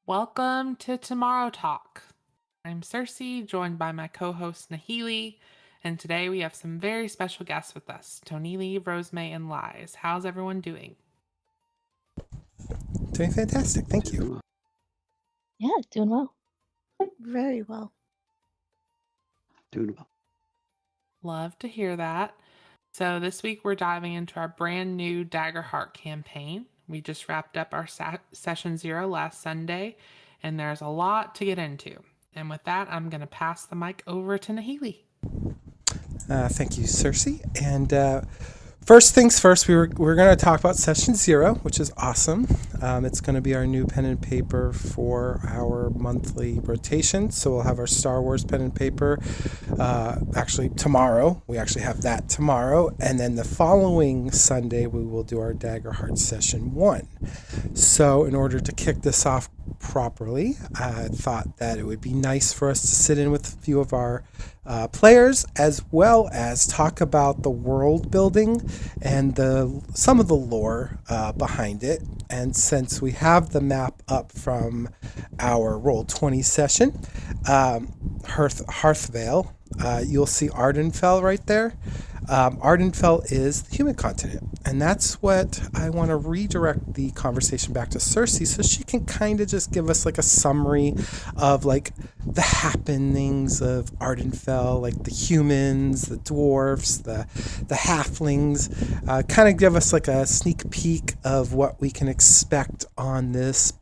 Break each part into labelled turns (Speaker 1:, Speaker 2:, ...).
Speaker 1: Welcome to Tomorrow Talk. I'm Sersei, joined by my co-host Nahele, and today we have some very special guests with us, Tonili, Rosemae, and Liez. How's everyone doing?
Speaker 2: Doing fantastic. Thank you.
Speaker 3: Yeah, doing well.
Speaker 4: Very well.
Speaker 5: Doing well.
Speaker 1: Love to hear that. So this week we're diving into our brand new DaggerHeart campaign. We just wrapped up our Session Zero last Sunday, and there's a lot to get into. And with that, I'm going to pass the mic over to Nahele.
Speaker 2: Thank you, Sersei. And first things first, we're going to talk about Session Zero, which is awesome. It's going to be our new pen and paper for our monthly rotation. So we'll have our Star Wars pen and paper actually tomorrow. We actually have that tomorrow. And then the following Sunday, we will do our DaggerHeart Session 1. So in order to kick this off properly, I thought that it would be nice for us to sit in with a few of our players, as well as talk about the world building and some of the lore behind it. And since we have the map up from our Roll20 session, Hearthvale, you'll see Ardenfell right there. Ardenfell is the human continent, and that's what I want to redirect the conversation back to Sersei, so she can kind of just give us like a summary of like the happenings of Ardenfell, like the humans, the dwarfs, the halflings, kind of give us like a sneak peek of what we can expect on this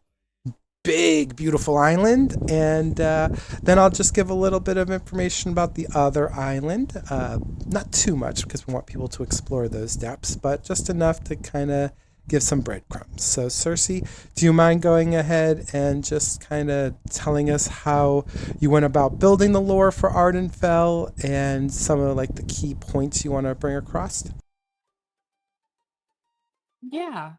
Speaker 2: big, beautiful island, and then I'll just give a little bit of information about the other island. Not too much because we want people to explore those depths, but just enough to kind of give some breadcrumbs. So, Sersei, do you mind going ahead and just kind of telling us how you went about building the lore for Ardenfell and some of like the key points you want to bring across?
Speaker 1: Yeah.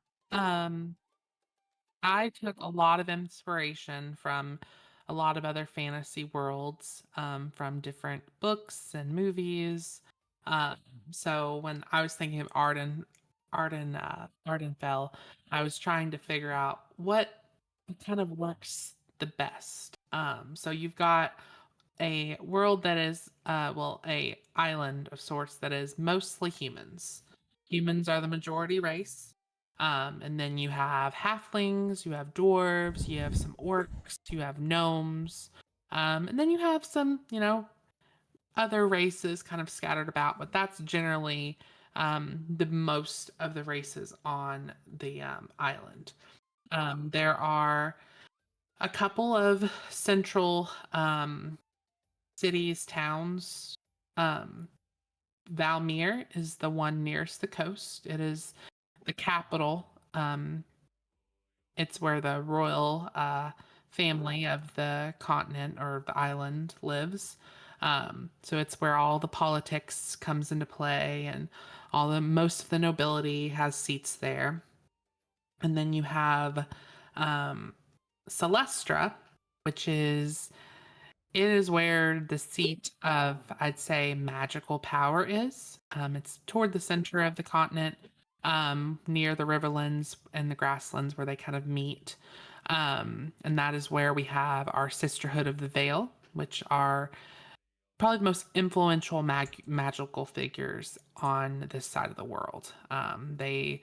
Speaker 1: I took a lot of inspiration from a lot of other fantasy worlds, from different books and movies. Um, so when I was thinking of Ardenfell, I was trying to figure out what kind of works the best. So you've got a world that is, a island of sorts that is mostly humans. Humans are the majority race. And then you have halflings, you have dwarves, you have some orcs, you have gnomes, and then you have some, other races kind of scattered about, but that's generally the most of the races on the island. There are a couple of central cities, towns. Valmir is the one nearest the coast. It is the capital. It's where the royal family of the continent or the island lives. So it's where all the politics comes into play, and most of the nobility has seats there. And then you have Celestra, which is where the seat of, I'd say, magical power is. It's toward the center of the continent, near the riverlands and the grasslands where they kind of meet. And that is where we have our Sisterhood of the Veil, which are probably the most influential magical figures on this side of the world. They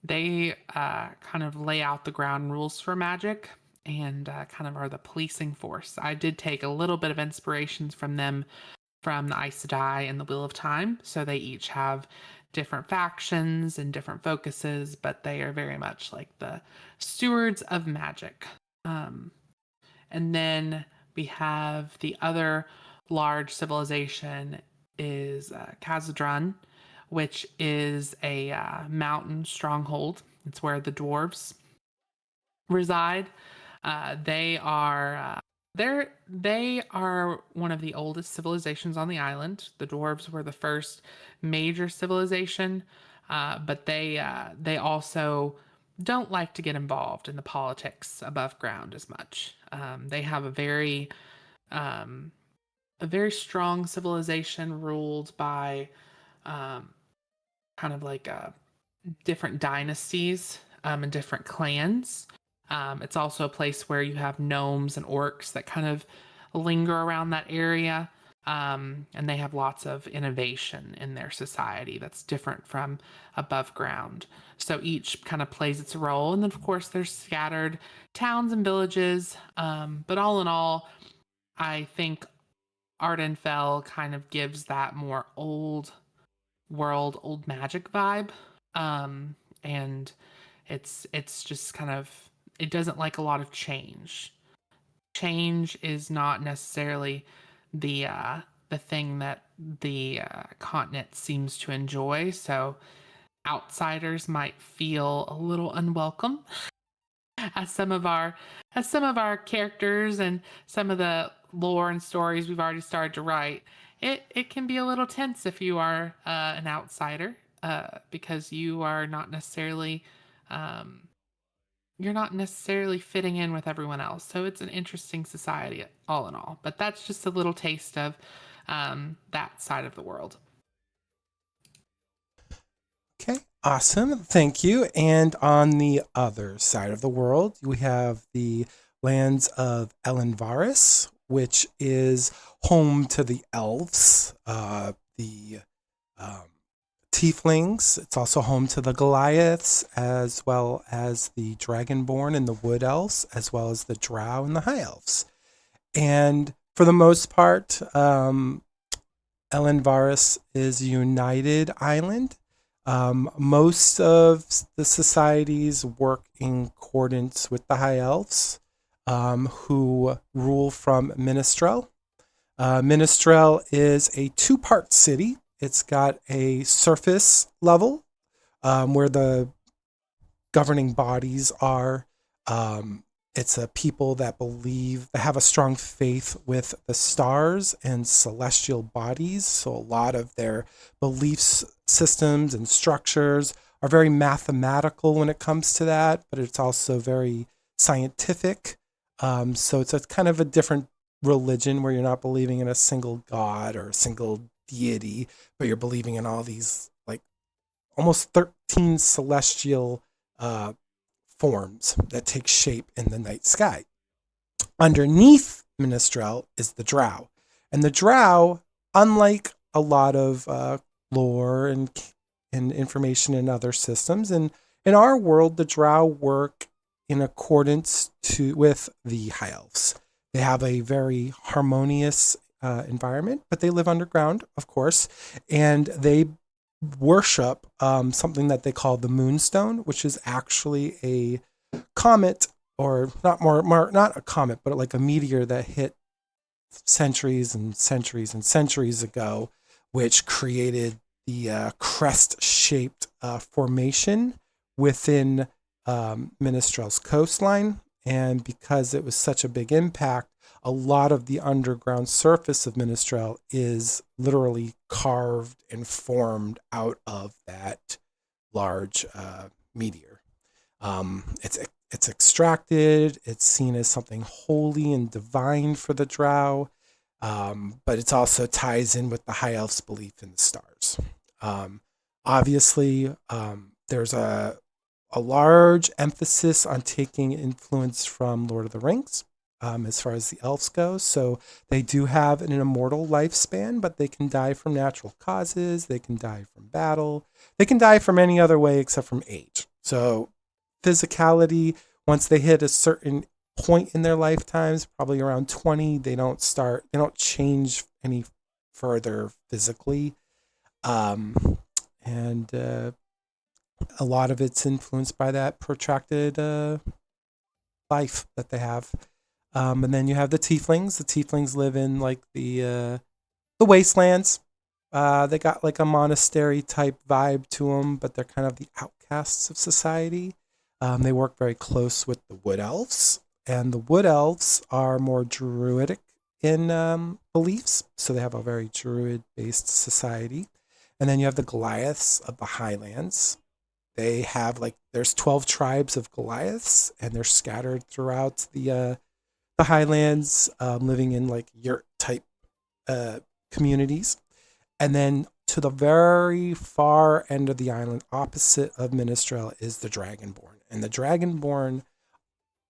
Speaker 1: kind of lay out the ground rules for magic and kind of are the policing force. I did take a little bit of inspirations from them from the Aes Sedai and the Wheel of Time. So they each have different factions and different focuses, but they are very much like the stewards of magic. And then we have the other large civilization is Khazadrun, which is a mountain stronghold. It's where the dwarves reside. They are they are one of the oldest civilizations on the island. The dwarves were the first major civilization, but they also don't like to get involved in the politics above ground as much. They have um, a very strong civilization ruled by kind of like different dynasties and different clans. It's also a place where you have gnomes and orcs that kind of linger around that area. And they have lots of innovation in their society that's different from above ground. So each kind of plays its role. And then, of course, there's scattered towns and villages. But all in all, I think Ardenfell kind of gives that more old world, old magic vibe. And it's just kind of, it doesn't like a lot of change. Change is not necessarily the thing that the continent seems to enjoy. So outsiders might feel a little unwelcome, as some of our characters and some of the lore and stories we've already started to write. It can be a little tense if you are an outsider, because you are not necessarily you're not necessarily fitting in with everyone else. So it's an interesting society, all in all. But that's just a little taste of that side of the world.
Speaker 2: Okay, awesome. Thank you. And on the other side of the world, we have the lands of Elenvaris, which is home to the elves, the tieflings. It's also home to the Goliaths, as well as the Dragonborn and the Wood Elves, as well as the Drow and the High Elves. And for the most part, Elenvaris is a united island. Most of the societies work in accordance with the High Elves, who rule from Ministrel. Ministrel is a two-part city. It's got a surface level, where the governing bodies are. It's a people that have a strong faith with the stars and celestial bodies. So a lot of their beliefs systems and structures are very mathematical when it comes to that, but it's also very scientific. So it's a kind of a different religion where you're not believing in a single god or a single deity, but you're believing in all these like almost 13 celestial forms that take shape in the night sky. Underneath Ministrel is the Drow. And the Drow, unlike a lot of lore and information in other systems, and in our world, the Drow work in accordance with the High Elves. They have a very harmonious environment, but they live underground, of course, and they worship something that they call the Moonstone, which is actually a comet, or not a comet, but like a meteor that hit centuries and centuries and centuries ago, which created the crest-shaped formation within Ministrel's coastline. And because it was such a big impact, a lot of the underground surface of Ministrel is literally carved and formed out of that large meteor. It's extracted. It's seen as something holy and divine for the Drow, but it also ties in with the High Elves' belief in the stars. Obviously, there's a large emphasis on taking influence from Lord of the Rings, as far as the elves go. So they do have an immortal lifespan, but they can die from natural causes. They can die from battle. They can die from any other way except from age. So physicality, once they hit a certain point in their lifetimes, probably around 20, they don't change any further physically. And a lot of it's influenced by that protracted life that they have. And then you have the tieflings. The tieflings live in like the wastelands. They got like a monastery type vibe to them, but they're kind of the outcasts of society. They work very close with the wood elves, and the wood elves are more druidic in beliefs. So they have a very druid-based society. And then you have the Goliaths of the Highlands. They have there's 12 tribes of Goliaths, and they're scattered throughout the Highlands, living in like yurt type communities. And then to the very far end of the island, opposite of Ministrel, is the Dragonborn. And the Dragonborn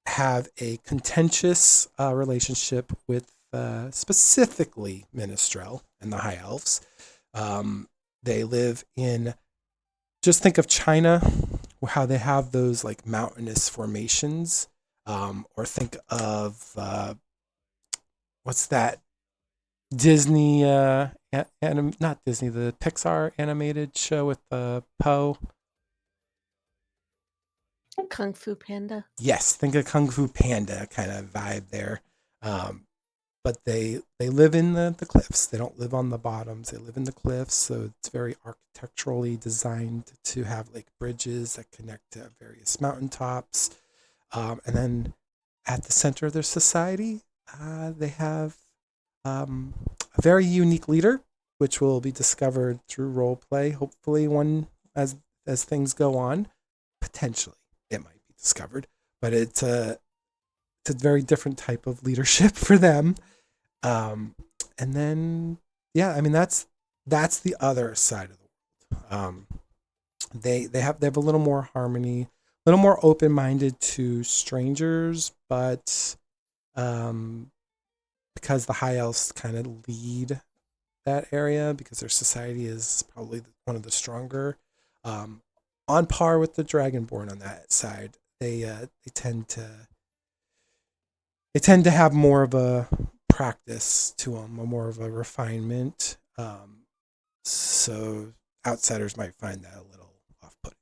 Speaker 2: have a contentious relationship with specifically Ministrel and the High Elves. They live in, just think of China, how they have those like mountainous formations, or think of what's that Disney, not Disney, the Pixar animated show with Poe.
Speaker 4: Kung Fu Panda.
Speaker 2: Yes, think of Kung Fu Panda kind of vibe there. But they live in the cliffs. They don't live on the bottoms. They live in the cliffs, so it's very architecturally designed to have like bridges that connect to various mountaintops. And then at the center of their society, they have a very unique leader, which will be discovered through role play. Hopefully, as things go on, potentially it might be discovered. But it's a very different type of leadership for them. And then, yeah, I mean that's the other side of the world. They have a little more harmony, a little more open minded to strangers, but because the High Elves kind of lead that area, because their society is probably one of the stronger, on par with the Dragonborn on that side. They tend to have more of a practice to them, more of a refinement. So outsiders might find that a little off-putting.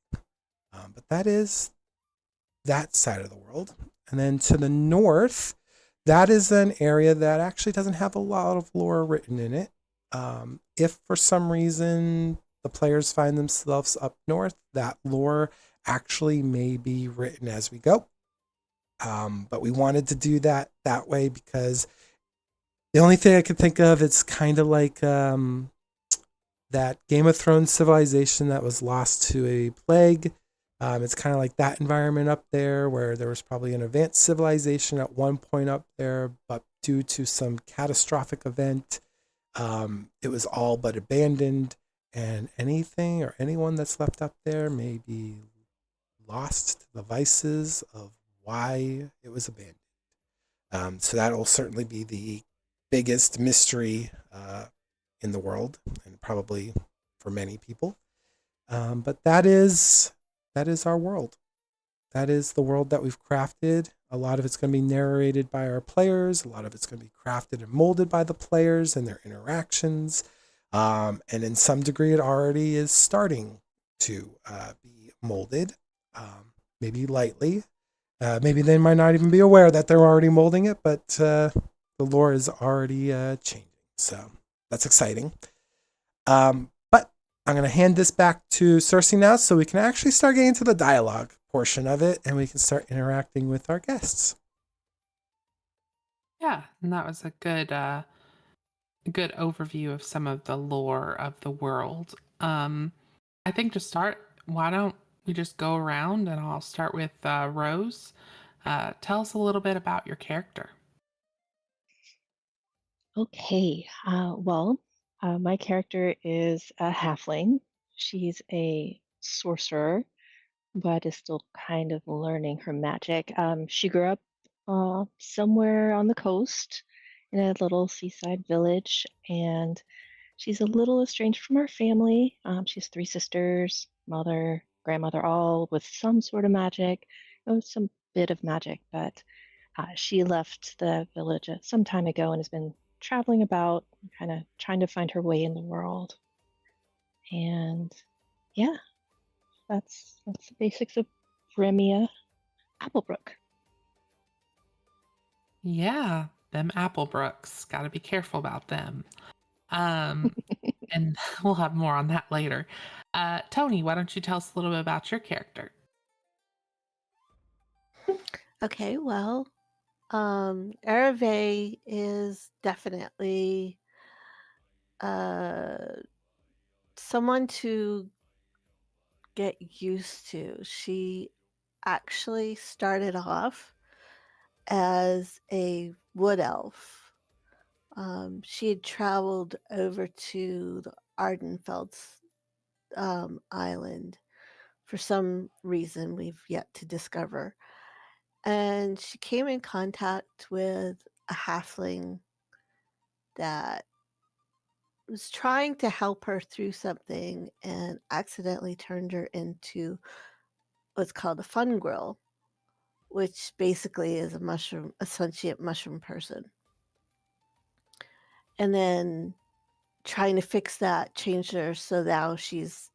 Speaker 2: But that is that side of the world. And then to the north, that is an area that actually doesn't have a lot of lore written in it. If for some reason the players find themselves up north, that lore actually may be written as we go. But we wanted to do that way because the only thing I could think of, it's kind of like that Game of Thrones civilization that was lost to a plague. It's kind of like that environment up there where there was probably an advanced civilization at one point up there, but due to some catastrophic event, it was all but abandoned, and anything or anyone that's left up there may be lost to the vices of why it was abandoned. So that will certainly be the biggest mystery in the world, and probably for many people. But that is our world. That is the world that we've crafted. A lot of it's going to be narrated by our players. A lot of it's going to be crafted and molded by the players and their interactions. And in some degree, it already is starting to be molded, maybe lightly. Maybe they might not even be aware that they're already molding it, but the lore is already changing. So that's exciting. But I'm going to hand this back to Sersei now so we can actually start getting to the dialogue portion of it and we can start interacting with our guests.
Speaker 1: Yeah, and that was a good overview of some of the lore of the world. I think to start, why don't we just go around and I'll start with Rose. Tell us a little bit about your character.
Speaker 3: Okay. My character is a halfling. She's a sorcerer, but is still kind of learning her magic. She grew up somewhere on the coast in a little seaside village, and she's a little estranged from her family. She has three sisters, mother, grandmother, all with some sort of magic, some bit of magic, but she left the village some time ago and has been traveling about, kind of trying to find her way in the world. And yeah, that's the basics of Bremia Applebrook.
Speaker 1: Yeah, them Applebrooks. Got to be careful about them. And we'll have more on that later. Tony, why don't you tell us a little bit about your character?
Speaker 4: Okay, well, Hervé is definitely someone to get used to. She actually started off as a wood elf. She had traveled over to the Ardenfeld's island for some reason we've yet to discover. and she came in contact with a halfling that was trying to help her through something and accidentally turned her into what's called a fungrill, which basically is a sentient mushroom person. And then trying to fix that, changed her so now she's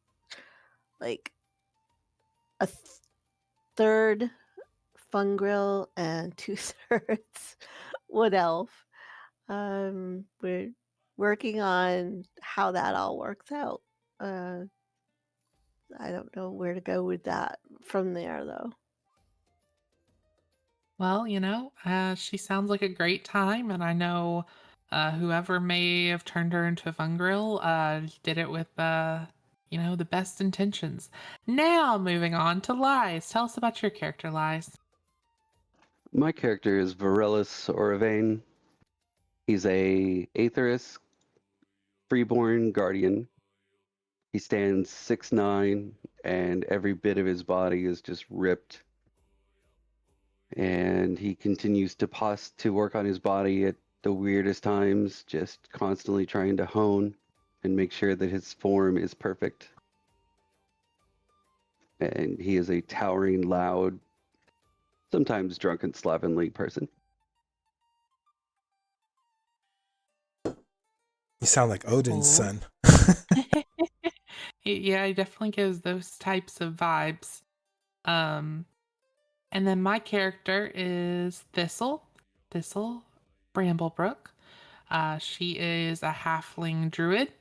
Speaker 4: like a third fungrill and 2/3 wood elf. We're working on how that all works out. I don't know where to go with that from there, though.
Speaker 1: Well, she sounds like a great time, and I know whoever may have turned her into a fungrill did it with, the best intentions. Now, moving on to Lies. Tell us about your character, Lies.
Speaker 5: My character is Varellus Oravane. He's a Aetheris freeborn guardian. He stands 6'9", and every bit of his body is just ripped. And he continues to work on his body at the weirdest times, just constantly trying to hone and make sure that his form is perfect. And he is a towering, loud, sometimes drunken, slovenly person.
Speaker 2: You sound like Odin's
Speaker 1: Oh.
Speaker 2: son.
Speaker 1: Yeah, he definitely gives those types of vibes. And then my character is Thistle Bramblebrook. She is a halfling druid.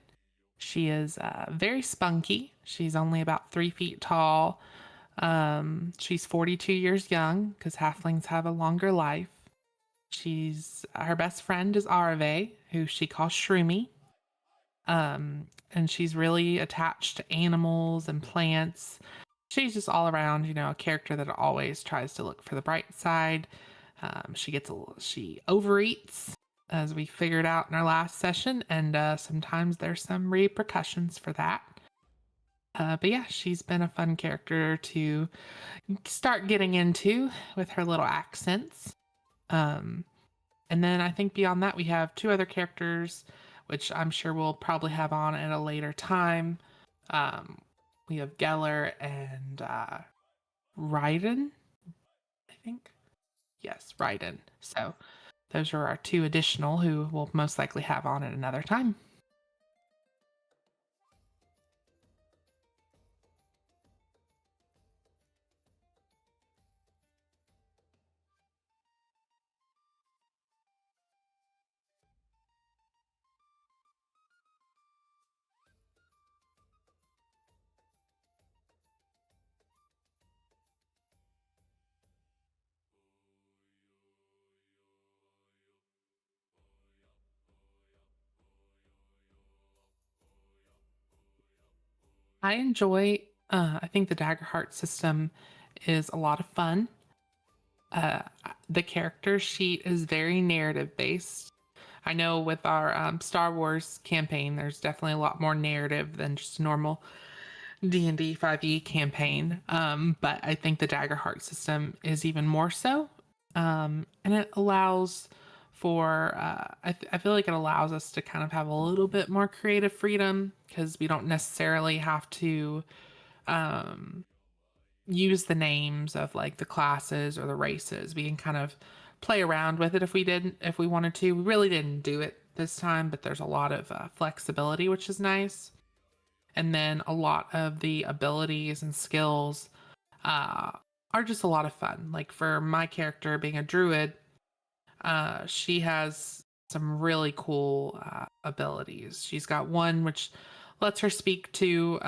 Speaker 1: She is very spunky. She's only about 3 feet tall. She's 42 years young because halflings have a longer life. Her best friend is Arve, who she calls Shroomy. And she's really attached to animals and plants. She's just all around, a character that always tries to look for the bright side. She overeats, as we figured out in our last session, and sometimes there's some repercussions for that. But yeah, she's been a fun character to start getting into with her little accents. And then I think beyond that, we have 2 other characters, which I'm sure we'll probably have on at a later time. We have Geller and Raiden, I think. Yes, Raiden. So those are our 2 additional who we'll most likely have on at another time. I enjoy, I think the DaggerHeart system is a lot of fun. The character sheet is very narrative based. I know with our Star Wars campaign, there's definitely a lot more narrative than just a normal D&D 5e campaign. But I think the DaggerHeart system is even more so. And it allows for, I feel like it allows us to kind of have a little bit more creative freedom because we don't necessarily have to use the names of like the classes or the races. We can kind of play around with it if we wanted to. We really didn't do it this time, but there's a lot of flexibility, which is nice. And then a lot of the abilities and skills are just a lot of fun. Like for my character being a druid, she has some really cool abilities. She's got one which lets her speak to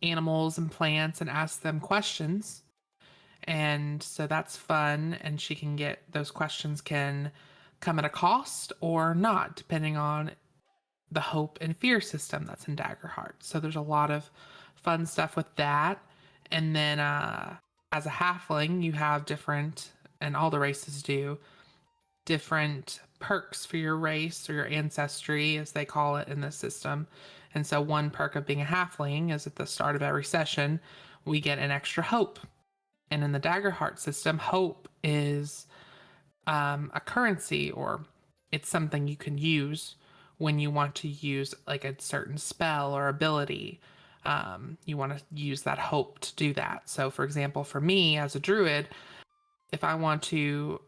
Speaker 1: animals and plants and ask them questions. And so that's fun. And she can get those questions can come at a cost or not, depending on the hope and fear system that's in DaggerHeart. So there's a lot of fun stuff with that. And then as a halfling, you have different, and all the races do, different perks for your race or your ancestry, as they call it in this system. And so one perk of being a halfling is at the start of every session, we get an extra hope. And in the DaggerHeart system, hope is a currency, or it's something you can use when you want to use like a certain spell or ability. You want to use that hope to do that. So, for example, for me as a druid, if I want to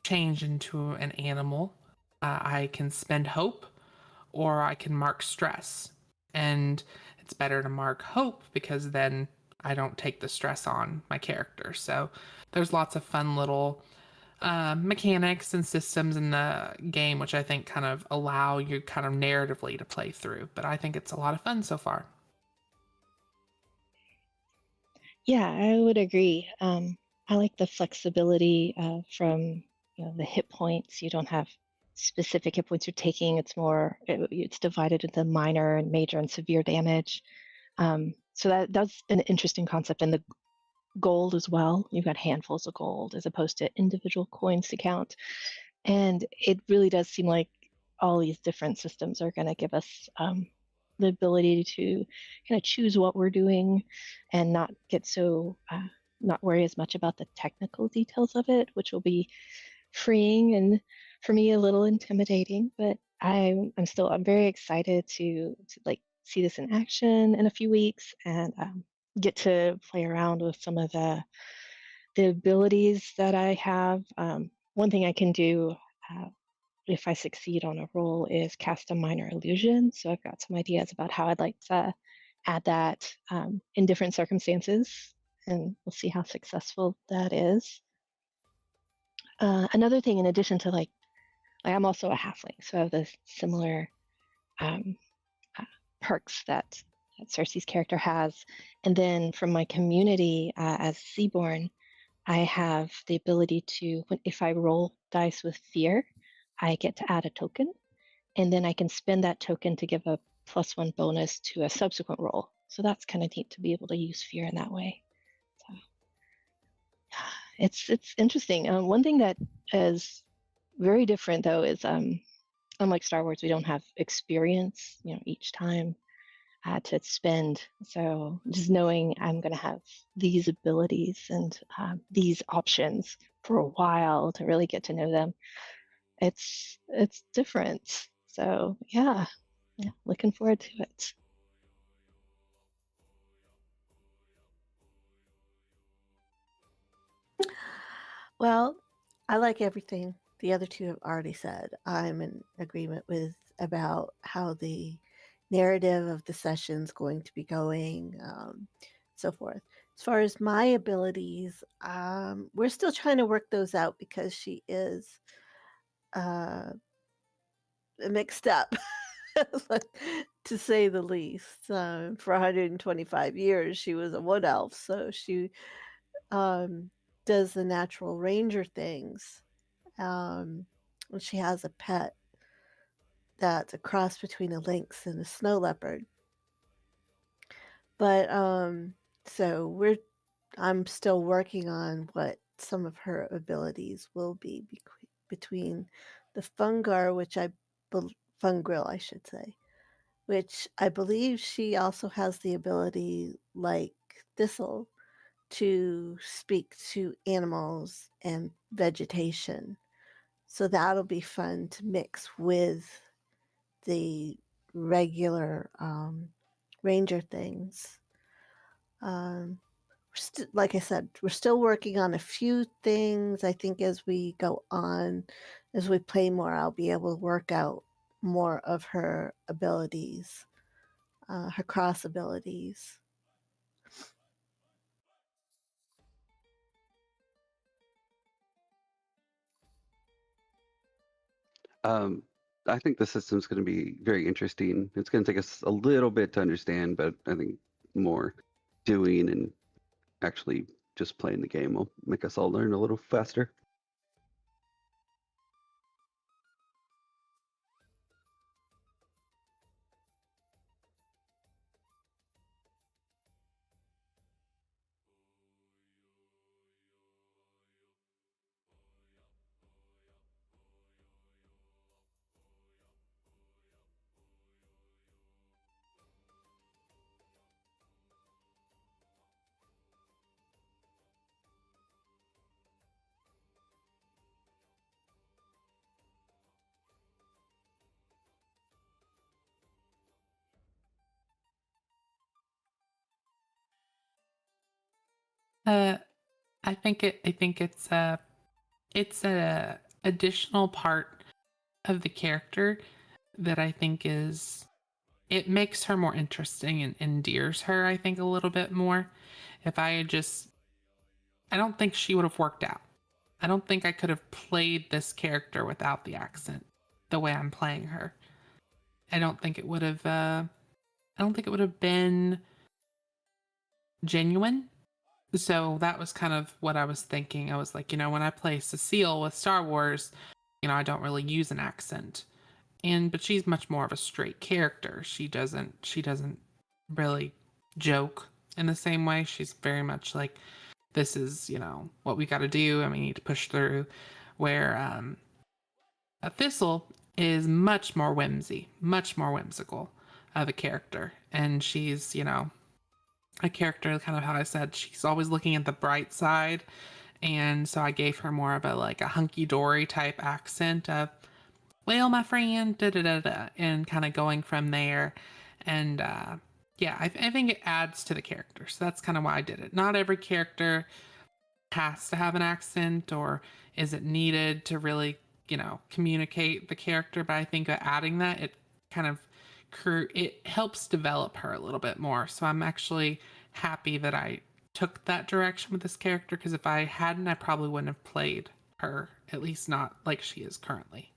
Speaker 1: change into an animal, I can spend hope or I can mark stress. And it's better to mark hope because then I don't take the stress on my character. So there's lots of fun little mechanics and systems in the game, which I think kind of allow you kind of narratively to play through. But I think it's a lot of fun so far.
Speaker 3: Yeah, I would agree. I like the flexibility from the hit points. You don't have specific hit points you're taking. It's divided into minor and major and severe damage. So that's an interesting concept. And the gold as well. You've got handfuls of gold as opposed to individual coins to count. And it really does seem like all these different systems are going to give us the ability to kind of choose what we're doing and not get not worry as much about the technical details of it, which will be freeing and for me a little intimidating. But I'm very excited to like see this in action in a few weeks and get to play around with some of the abilities that I have. One thing I can do if I succeed on a roll is cast a minor illusion. So I've got some ideas about how I'd like to add that in different circumstances, and we'll see how successful that is. Another thing, in addition to like I'm also a halfling, so I have the similar perks that Cersei's character has. And then from my community as Seaborn, I have the ability to, if I roll dice with fear, I get to add a token, and then I can spend that token to give a +1 bonus to a subsequent roll. So that's kind of neat to be able to use fear in that way. So it's interesting. One thing that is very different though is unlike Star Wars, we don't have experience, each time to spend. So just knowing I'm going to have these abilities and these options for a while to really get to know them, it's different. So yeah, looking forward to it.
Speaker 4: Well, I like everything the other two have already said. I'm in agreement with about how the narrative of the session's going to be going, so forth. As far as my abilities, we're still trying to work those out because she is mixed up, to say the least. For 125 years, she was a wood elf, so she does the natural ranger things. She has a pet that's a cross between a lynx and a snow leopard. But so I'm still working on what some of her abilities will be between the fungar, fungril, I should say, which I believe she also has the ability, like Thistle, to speak to animals and vegetation. So that'll be fun to mix with the regular ranger things. Like I said, we're still working on a few things. I think as we go on, as we play more, I'll be able to work out more of her abilities, her cross abilities.
Speaker 5: I think the system's going to be very interesting. It's going to take us a little bit to understand, but I think more doing and actually just playing the game will make us all learn a little faster.
Speaker 1: Uh, I think it's a additional part of the character that I think is it makes her more interesting and endears her, I think, a little bit more. If I had just I don't think she would have worked out. I don't think I could have played this character without the accent the way I'm playing her. I don't think it would have I don't think it would have been genuine. So that was kind of what I was thinking. I was like, when I play Cecile with Star Wars, I don't really use an accent. But she's much more of a straight character. She doesn't really joke in the same way. She's very much like, this is, what we got to do and we need to push through. Where a Thistle is much more much more whimsical of a character. And she's, a character, kind of how I said, she's always looking at the bright side. And so I gave her more of a hunky-dory type accent of, well, my friend, da da da da, and kind of going from there. And yeah, I think it adds to the character. So that's kind of why I did it. Not every character has to have an accent or is it needed to really, communicate the character. But I think that adding that, it kind of it helps develop her a little bit more. So I'm actually happy that I took that direction with this character, because if I hadn't, I probably wouldn't have played her, at least not like she is currently.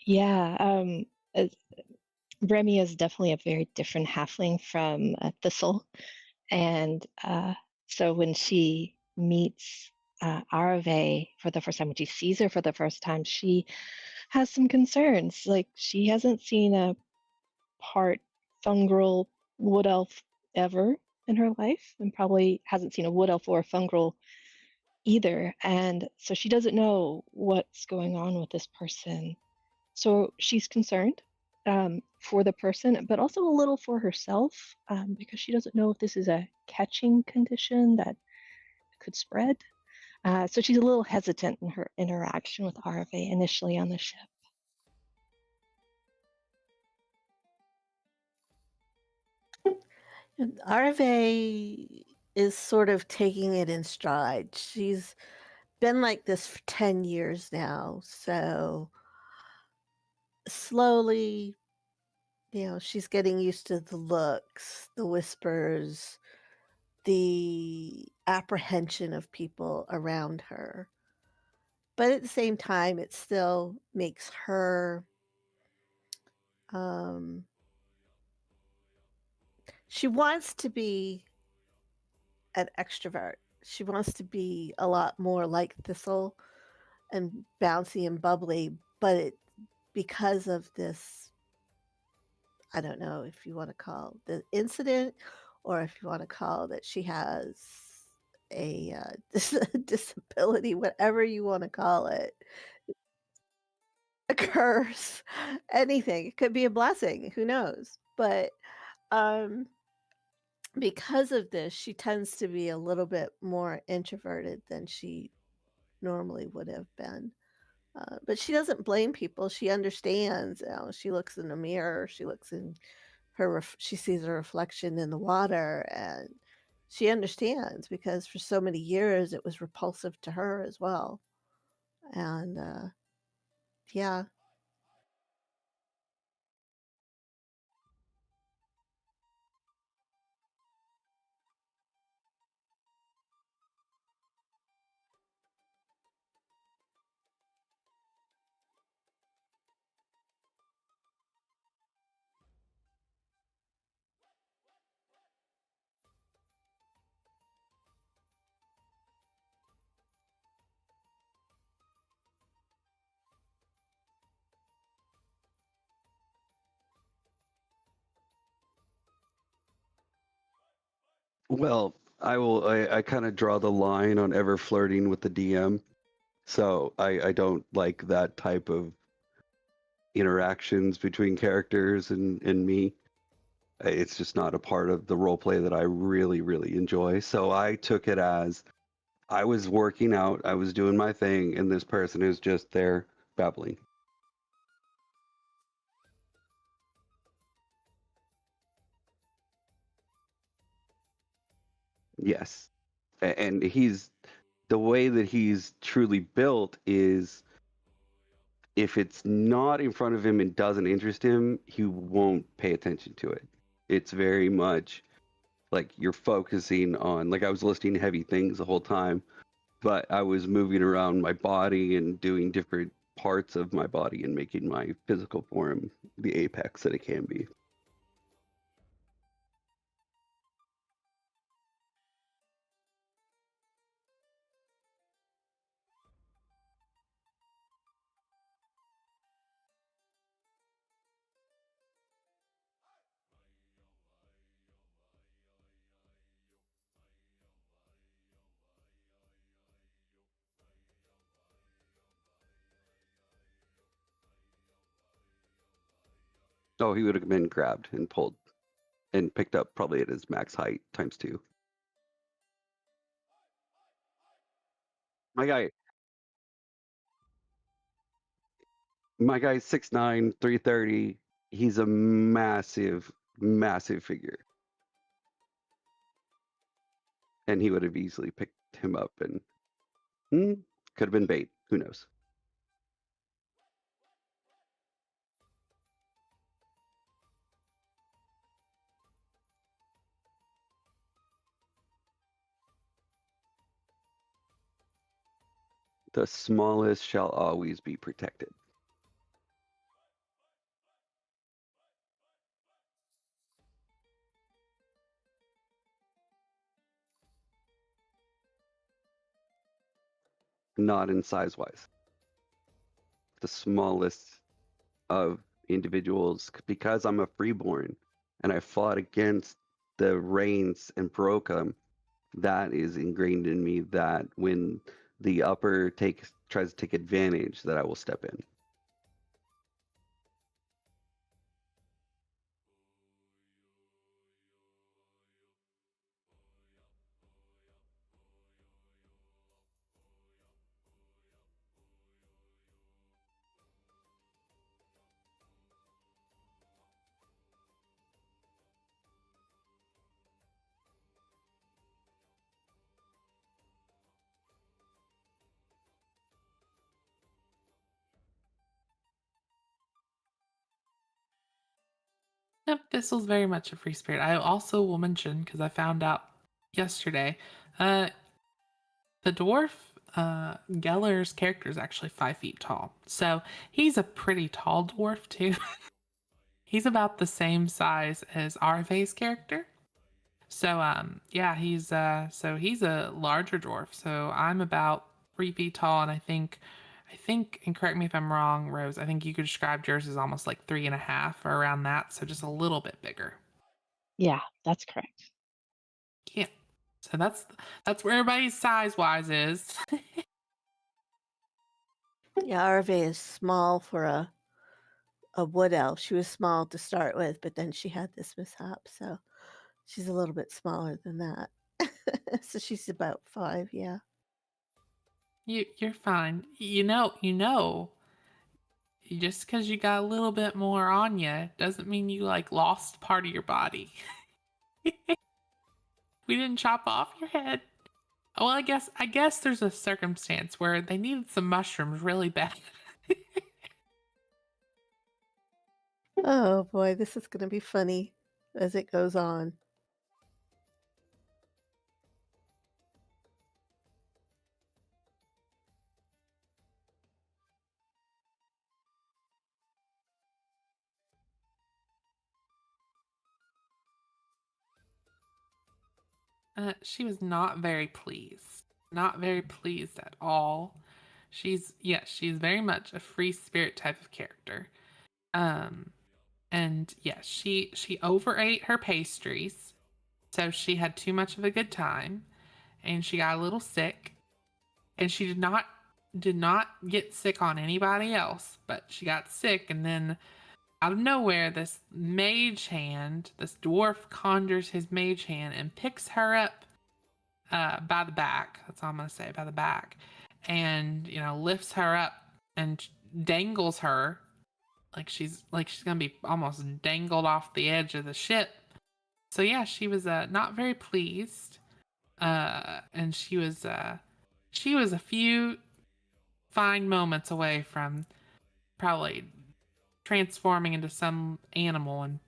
Speaker 3: Yeah, uh, Remy is definitely a very different halfling from Thistle. And so when she meets Arave for the first time, when she sees her for the first time, she has some concerns. Like, she hasn't seen a part fungal wood elf ever in her life, and probably hasn't seen a wood elf or a fungal either. And so she doesn't know what's going on with this person. So she's concerned for the person, but also a little for herself, because she doesn't know if this is a catching condition that could spread. So she's a little hesitant in her interaction with RFA initially on the ship.
Speaker 4: And RFA is sort of taking it in stride. She's been like this for 10 years now. So slowly, she's getting used to the looks, the whispers, the apprehension of people around her. But at the same time, it still makes her she wants to be an extrovert. She wants to be a lot more like Thistle and bouncy and bubbly, but because of this, I don't know if you want to call the incident or if you want to call that she has a disability, whatever you want to call it, a curse, anything. It could be a blessing. Who knows? But um, because of this, she tends to be a little bit more introverted than she normally would have been. But she doesn't blame people. She understands. She looks in the mirror. She looks in she sees her reflection in the water, and she understands, because for so many years it was repulsive to her as well. And yeah.
Speaker 5: Well, I kind of draw the line on ever flirting with the DM. So I don't like that type of interactions between characters and me. It's just not a part of the role play that I really, really enjoy. So I took it as I was working out, I was doing my thing, and this person is just there babbling. Yes. And he's the way that he's truly built is if it's not in front of him and doesn't interest him, he won't pay attention to it. It's very much like you're focusing on, like I was listing heavy things the whole time, but I was moving around my body and doing different parts of my body and making my physical form the apex that it can be. Oh, he would have been grabbed and pulled and picked up probably at his max height times 2. My guy, my guy's 6'9", 330. He's a massive, massive figure, and he would have easily picked him up and could have been bait. Who knows? The smallest shall always be protected. Not in size-wise. The smallest of individuals, because I'm a freeborn and I fought against the reigns and broke them. That is ingrained in me that when the upper tries to take advantage, that I will step in.
Speaker 1: Yep, Thistle's very much a free spirit. I also will mention, because I found out yesterday, the dwarf, Geller's character is actually 5 feet tall. So he's a pretty tall dwarf, too. He's about the same size as Arve's character. So, yeah, he's a larger dwarf. So I'm about 3 feet tall, and I think, and correct me if I'm wrong, Rose, I think you could describe yours as almost like 3.5 or around that. So just a little bit bigger.
Speaker 3: Yeah, that's correct.
Speaker 1: Yeah. So that's where everybody's size wise is.
Speaker 4: Yeah, Arve is small for a wood elf. She was small to start with, but then she had this mishap, so she's a little bit smaller than that. So she's about 5, yeah.
Speaker 1: You're fine. Just because you got a little bit more on you doesn't mean you like lost part of your body. We didn't chop off your head. Well, I guess there's a circumstance where they needed some mushrooms really bad.
Speaker 4: Oh boy, this is going to be funny as it goes on.
Speaker 1: She was not very pleased. Not very pleased at all. She's very much a free spirit type of character. And yes, she overate her pastries. So she had too much of a good time, and she got a little sick, and she did not get sick on anybody else, but she got sick, and then out of nowhere, this mage hand, this dwarf conjures his mage hand and picks her up by the back. That's all I'm gonna say, by the back, and lifts her up and dangles her like she's gonna be almost dangled off the edge of the ship. So yeah, she was not very pleased, and she was a few fine moments away from probably transforming into some animal and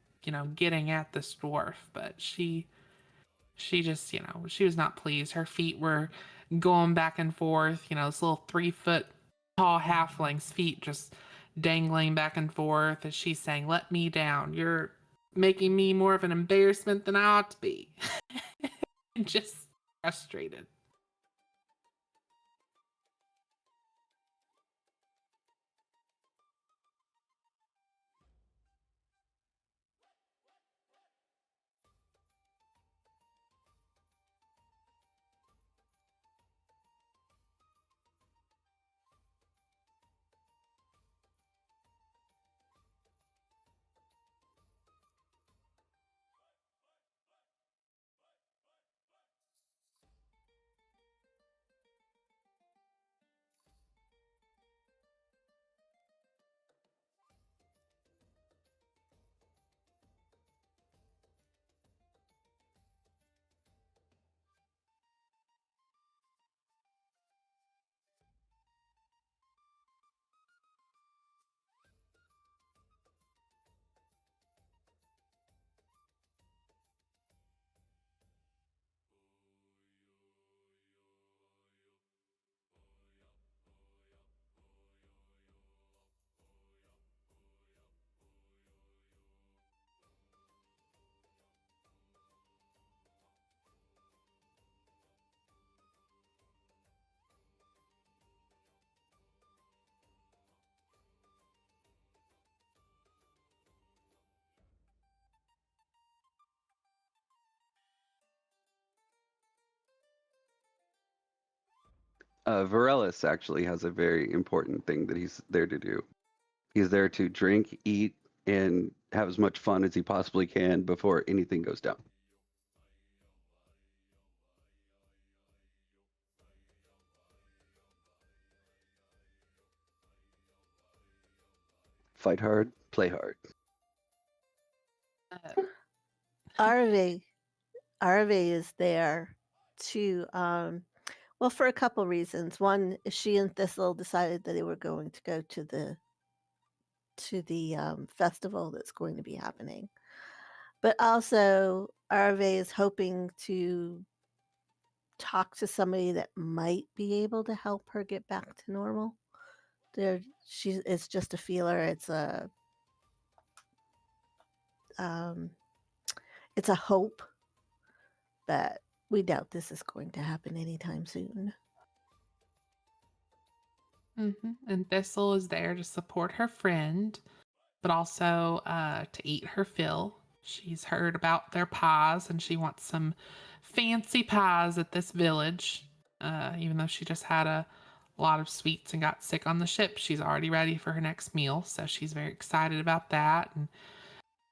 Speaker 1: getting at this dwarf, but she just she was not pleased. Her feet were going back and forth, this little 3 foot tall halfling's feet just dangling back and forth as she's saying, "Let me down, you're making me more of an embarrassment than I ought to be." Just frustrated.
Speaker 5: Varellus actually has a very important thing that he's there to do. He's there to drink, eat, and have as much fun as he possibly can before anything goes down. Fight hard, play hard.
Speaker 1: Uh,
Speaker 4: Arve is there to well, for a couple reasons. One, she and Thistle decided that they were going to go to the festival that's going to be happening. But also, Arve is hoping to talk to somebody that might be able to help her get back to normal. It's just a feeler. Um, it's a hope, but we doubt this is going to happen anytime soon.
Speaker 1: And Thistle is there to support her friend, but also to eat her fill. She's heard about their pies and she wants some fancy pies at this village. Even though she just had a lot of sweets and got sick on the ship, she's already ready for her next meal. So she's very excited about that.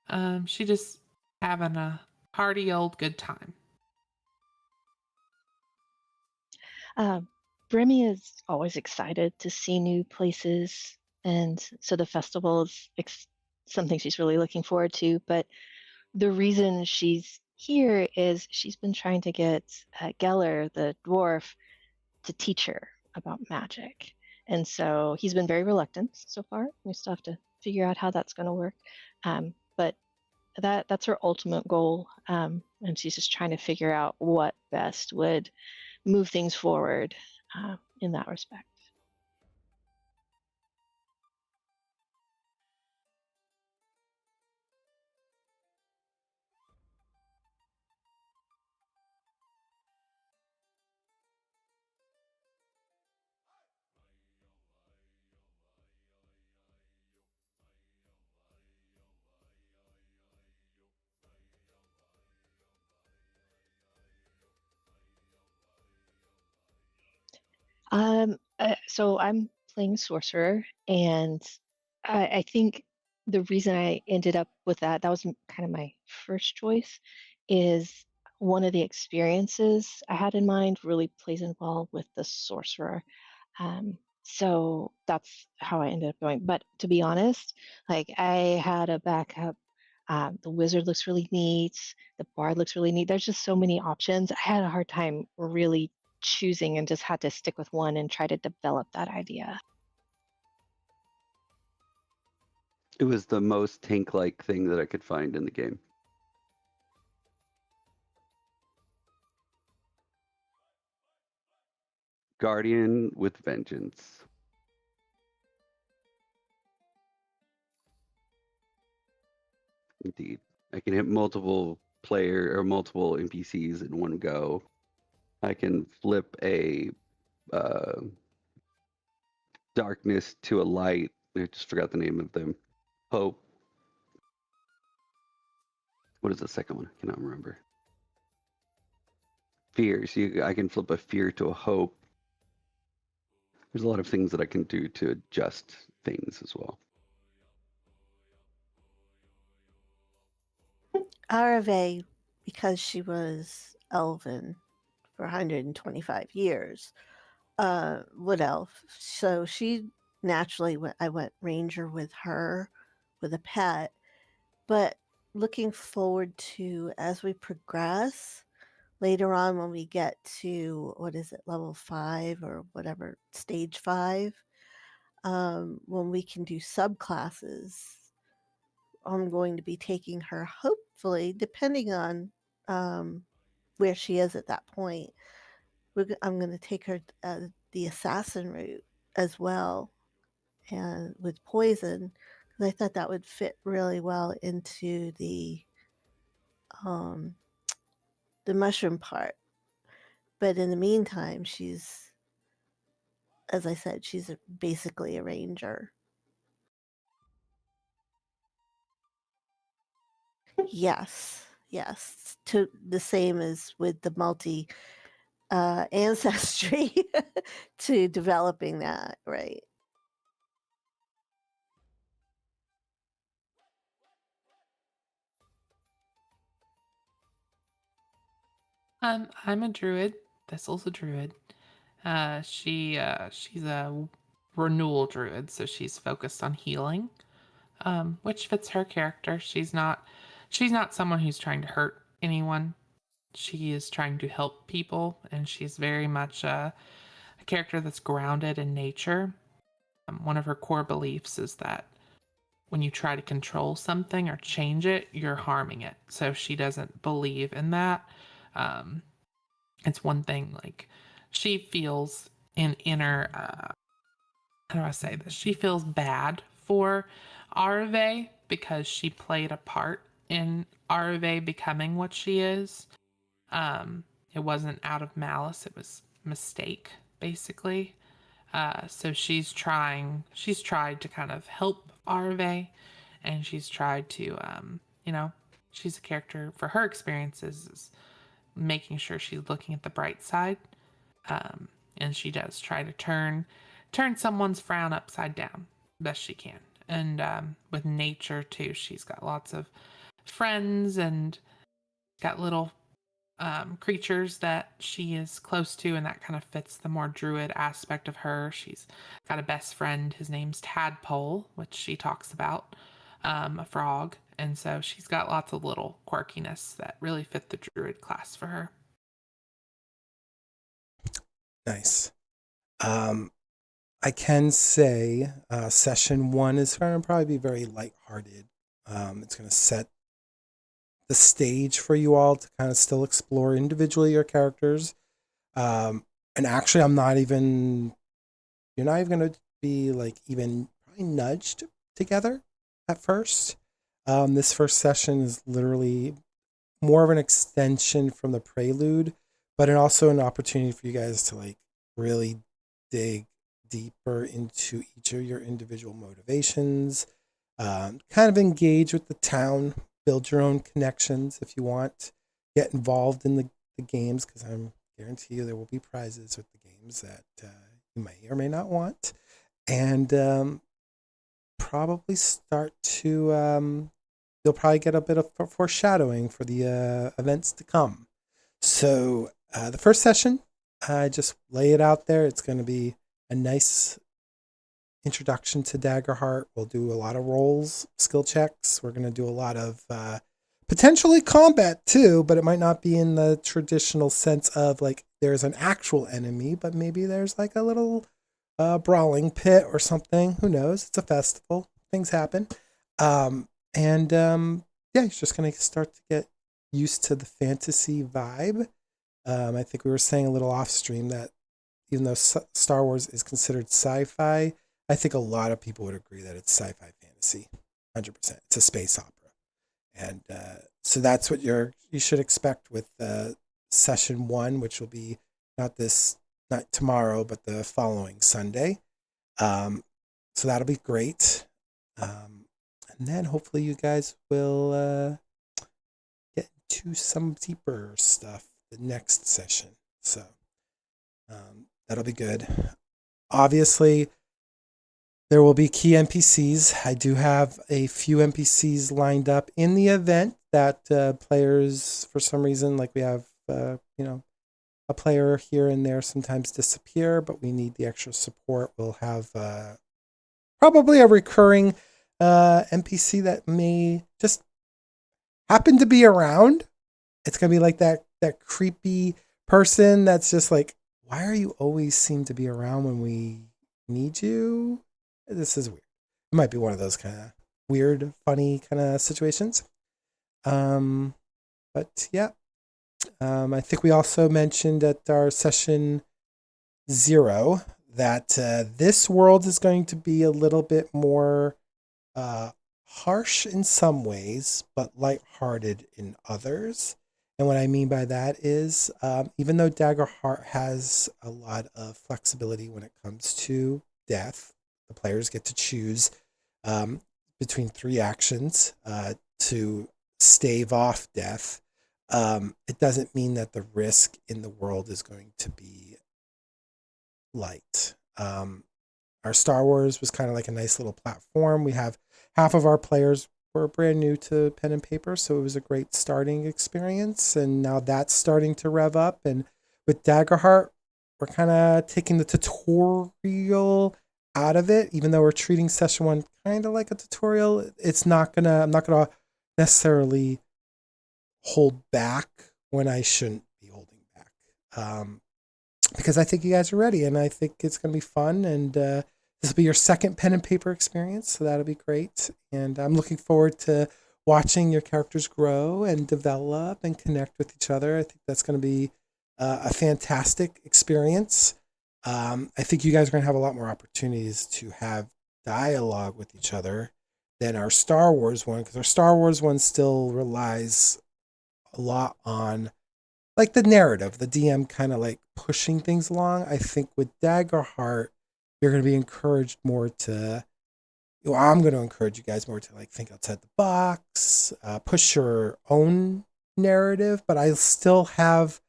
Speaker 1: And she just having a hearty old good time.
Speaker 3: Bremy is always excited to see new places, and so the festival is something she's really looking forward to. But the reason she's here is she's been trying to get Geller, the dwarf, to teach her about magic. And so he's been very reluctant so far. We still have to figure out how that's going to work. But that's her ultimate goal. And she's just trying to figure out what best would move things forward in that respect. So I'm playing sorcerer, and I think the reason I ended up with that was kind of my first choice, is one of the experiences I had in mind really plays in well with the sorcerer. So that's how I ended up going. But to be honest, like I had a backup. The wizard looks really neat. The bard looks really neat. There's just so many options. I had a hard time really choosing and just had to stick with one and try to develop that idea.
Speaker 5: It was the most tank-like thing that I could find in the game. Guardian with vengeance. Indeed. I can hit multiple multiple NPCs in one go. I can flip a darkness to a light. I just forgot the name of them. Hope. What is the second one? I cannot remember. Fear. So I can flip a fear to a hope. There's a lot of things that I can do to adjust things as well.
Speaker 4: Arave, because she was elven for 125 years, wood elf. So she naturally I went ranger with her, with a pet. But looking forward to, as we progress later on, when we get to, what is it, level 5 or whatever, stage 5, when we can do subclasses, I'm going to be taking her, hopefully, depending on where she is at that point. I'm going to take her the assassin route as well, and with poison, because I thought that would fit really well into the mushroom part. But in the meantime, she's, as I said, she's basically a ranger. Yes, yes. To the same as with the multi ancestry to developing that, right?
Speaker 1: I'm a druid. Thistle's a druid. She's a renewal druid, so she's focused on healing, which fits her character. She's not someone who's trying to hurt anyone. She is trying to help people, and she's very much a character that's grounded in nature. One of her core beliefs is that when you try to control something or change it, you're harming it. So she doesn't believe in that. Um, it's one thing, like, she feels an inner, how do I say this? She feels bad for Arve because she played a part in Arve becoming what she is. It wasn't out of malice, it was mistake, basically. So she's tried to kind of help Arve, and she's tried to, she's a character for her experiences is making sure she's looking at the bright side. And she does try to turn someone's frown upside down best she can. And with nature too, she's got lots of friends and got little creatures that she is close to, and that kind of fits the more druid aspect of her. She's got a best friend, his name's Tadpole, which she talks about, a frog. And so she's got lots of little quirkiness that really fit the druid class for her.
Speaker 2: Nice. I can say session 1 is going to probably be very lighthearted. It's going to set the stage for you all to kind of still explore individually your characters. And actually, you're not even going to be like even probably nudged together at first. This first session is literally more of an extension from the prelude, but also an opportunity for you guys to like really dig deeper into each of your individual motivations, kind of engage with the town, build your own connections if you want, get involved in the games, because I'm guarantee you there will be prizes with the games that you may or may not want, and probably start to you'll probably get a bit of foreshadowing for the events to come. So the first session, I just lay it out there. It's going to be a nice introduction to DaggerHeart. We'll do a lot of rolls, skill checks. We're going to do a lot of potentially combat too, but it might not be in the traditional sense of like there's an actual enemy, but maybe there's like a little brawling pit or something. Who knows? It's a festival. Things happen. Yeah, he's just going to start to get used to the fantasy vibe. I think we were saying a little off stream that even though Star Wars is considered sci-fi, I think a lot of people would agree that it's sci-fi fantasy. 100%. It's a space opera. And so that's what you should expect with session 1, which will be not tomorrow, but the following Sunday. So that'll be great. And then hopefully you guys will get into some deeper stuff the next session. So that'll be good. Obviously, there will be key NPCs. I do have a few NPCs lined up in the event that players, for some reason, like we have, a player here and there sometimes disappear, but we need the extra support. We'll have probably a recurring NPC that may just happen to be around. It's going to be like that creepy person that's just like, why are you always seem to be around when we need you? This is weird. It might be one of those kind of weird, funny kind of situations. But yeah, I think we also mentioned at our session 0 that this world is going to be a little bit more harsh in some ways, but lighthearted in others. And what I mean by that is, even though DaggerHeart has a lot of flexibility when it comes to death, the players get to choose between 3 actions to stave off death. It doesn't mean that the risk in the world is going to be light. Our Star Wars was kind of like a nice little platform. We have half of our players were brand new to pen and paper, so it was a great starting experience. And now that's starting to rev up. And with DaggerHeart, we're kind of taking the tutorial out of it, even though we're treating session 1 kind of like a tutorial. I'm not gonna necessarily hold back when I shouldn't be holding back. Because I think you guys are ready, and I think it's going to be fun. And this will be your second pen and paper experience, so that'll be great. And I'm looking forward to watching your characters grow and develop and connect with each other. I think that's going to be a fantastic experience. I think you guys are going to have a lot more opportunities to have dialogue with each other than our Star Wars one, because our Star Wars one still relies a lot on like the narrative, the DM kind of like pushing things along. I think with DaggerHeart, you're going to be encouraged more to, I'm going to encourage you guys more to like think outside the box, push your own narrative, but I still have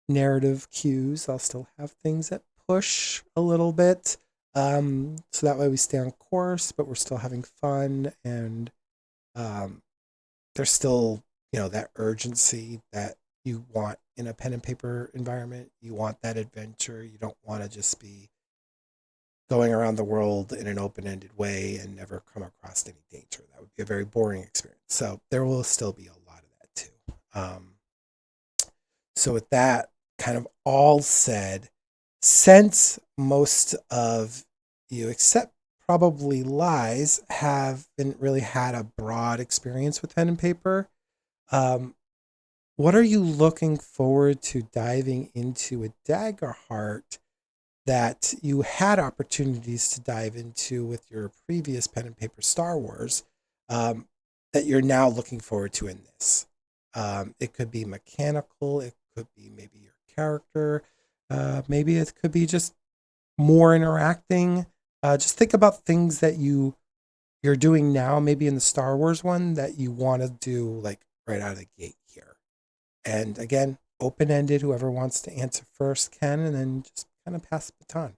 Speaker 2: narrative cues. I'll still have things that push a little bit. So that way we stay on course, but we're still having fun. And there's still, that urgency that you want in a pen and paper environment. You want that adventure. You don't want to just be going around the world in an open-ended way and never come across any danger. That would be a very boring experience. So there will still be a lot of that too. So with that kind of all said, since most of you, except probably Liez, haven't really had a broad experience with pen and paper, what are you looking forward to diving into with DaggerHeart that you had opportunities to dive into with your previous pen and paper Star Wars that you're now looking forward to in this? It could be mechanical. It could be maybe your character. Maybe it could be just more interacting. Just think about things that you're doing now, maybe in the Star Wars one, that you want to do like right out of the gate here. And again, open-ended. Whoever wants to answer first can, and then just kind of pass the baton.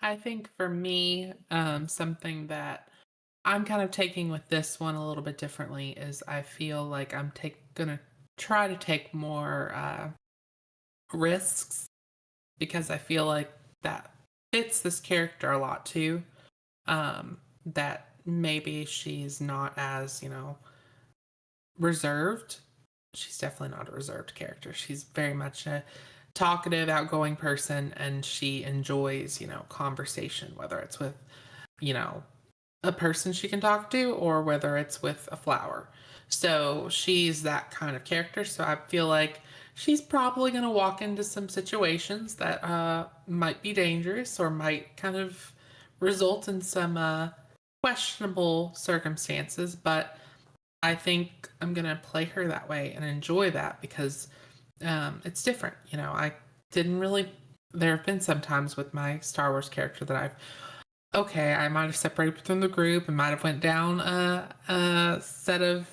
Speaker 1: I think for me, something that I'm kind of taking with this one a little bit differently is I feel like gonna try to take more risks because I feel like that fits this character a lot too. That maybe she's not as, reserved. She's definitely not a reserved character. She's very much a talkative, outgoing person, and she enjoys, conversation, whether it's with, you know, a person she can talk to or whether it's with a flower. So she's that kind of character. So I feel like she's probably going to walk into some situations that might be dangerous or might kind of result in some questionable circumstances. But I think I'm going to play her that way and enjoy that because it's different. I didn't really. There have been some times with my Star Wars character that I might have separated from the group and might have went down a set of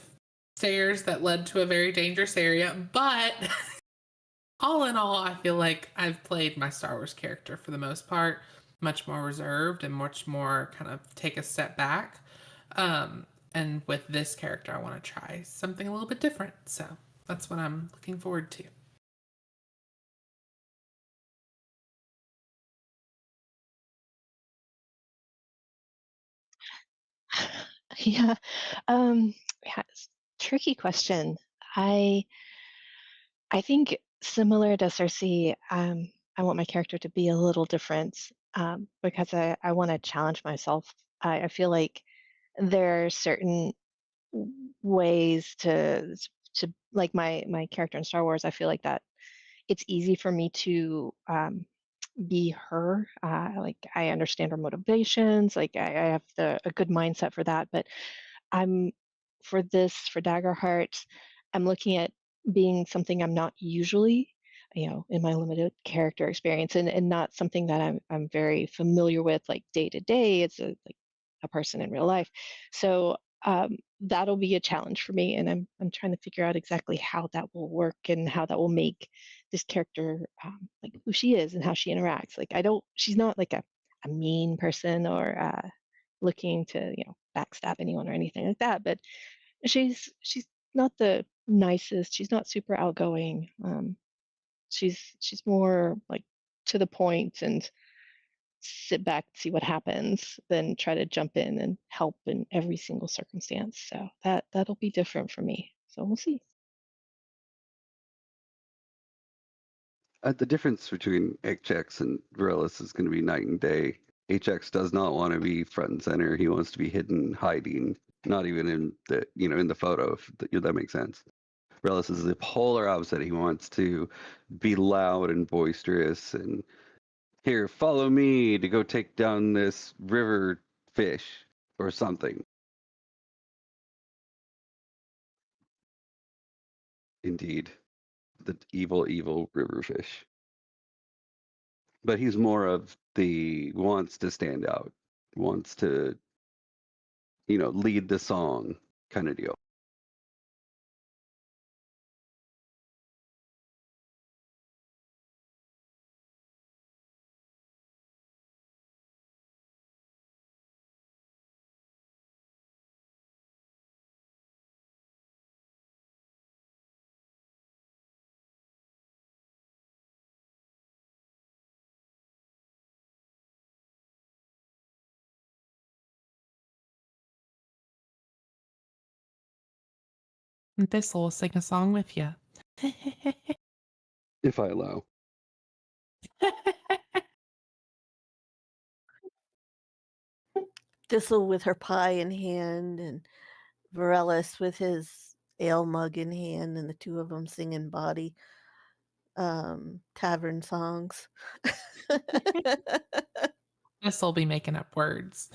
Speaker 1: stairs that led to a very dangerous area. But all in all, I feel like I've played my Star Wars character for the most part much more reserved and much more kind of take a step back. Um, and with this character, I want to try something a little bit different. So that's what I'm looking forward to.
Speaker 3: Yeah. Um, yeah, tricky question. I I think similar to Cersei, I want my character to be a little different because I want to challenge myself. I feel like there are certain ways to like my character in Star Wars. I feel like that it's easy for me to be her. Like I understand her motivations. Like I have a good mindset for that. But I'm for Daggerheart, I'm looking at being something I'm not usually, in my limited character experience, and not something that I'm very familiar with, like day to day. It's like a person in real life. So that'll be a challenge for me, and I'm trying to figure out exactly how that will work and how that will make this character like who she is and how she interacts. Like she's not like a mean person or looking to backstab anyone or anything like that, but she's not the nicest. She's not super outgoing. She's more like to the point and sit back, see what happens, than try to jump in and help in every single circumstance. So that'll be different for me. So we'll see.
Speaker 5: The difference between HX and Varellis is going to be night and day. HX does not want to be front and center. He wants to be hidden, hiding, not even in the photo, if that makes sense. Varellis is the polar opposite. He wants to be loud and boisterous and here, follow me to go take down this river fish or something. Indeed, the evil, evil river fish. But he's more of the wants to stand out, wants to, lead the song kind of deal.
Speaker 1: And Thistle will sing a song with you.
Speaker 5: If I allow.
Speaker 4: Thistle with her pie in hand, and Varellis with his ale mug in hand, and the two of them singing bawdy tavern songs.
Speaker 1: Thistle will be making up words.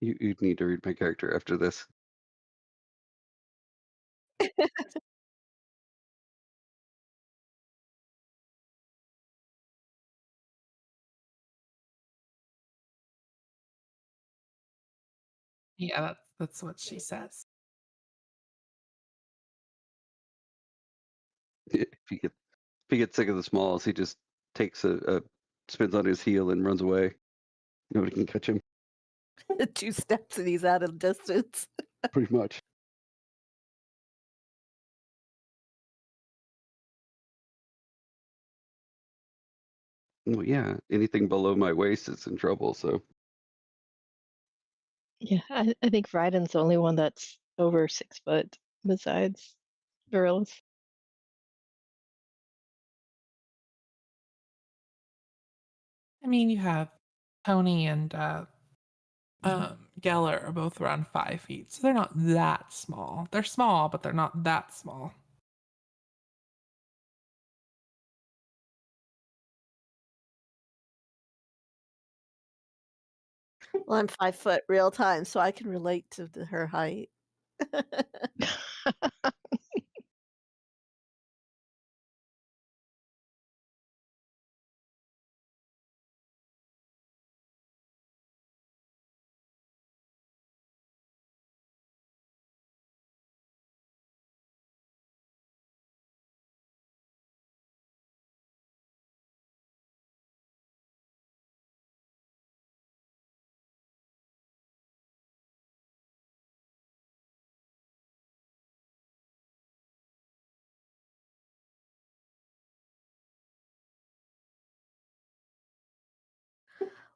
Speaker 5: You'd need to read my character after this.
Speaker 1: Yeah, That's what she says.
Speaker 5: If he gets sick of the smalls, he just takes a spins on his heel and runs away. Nobody can catch him,
Speaker 4: 2 steps and he's out of distance.
Speaker 5: pretty much. Well, yeah, anything below my waist is in trouble. So
Speaker 3: Yeah, I think Ryden's the only one that's over 6 foot besides Virilus.
Speaker 1: I mean, you have Tony and Geller are both around 5 feet, so they're not that small. They're small, but they're not that small.
Speaker 4: Well, I'm 5 foot real time, so I can relate to her height.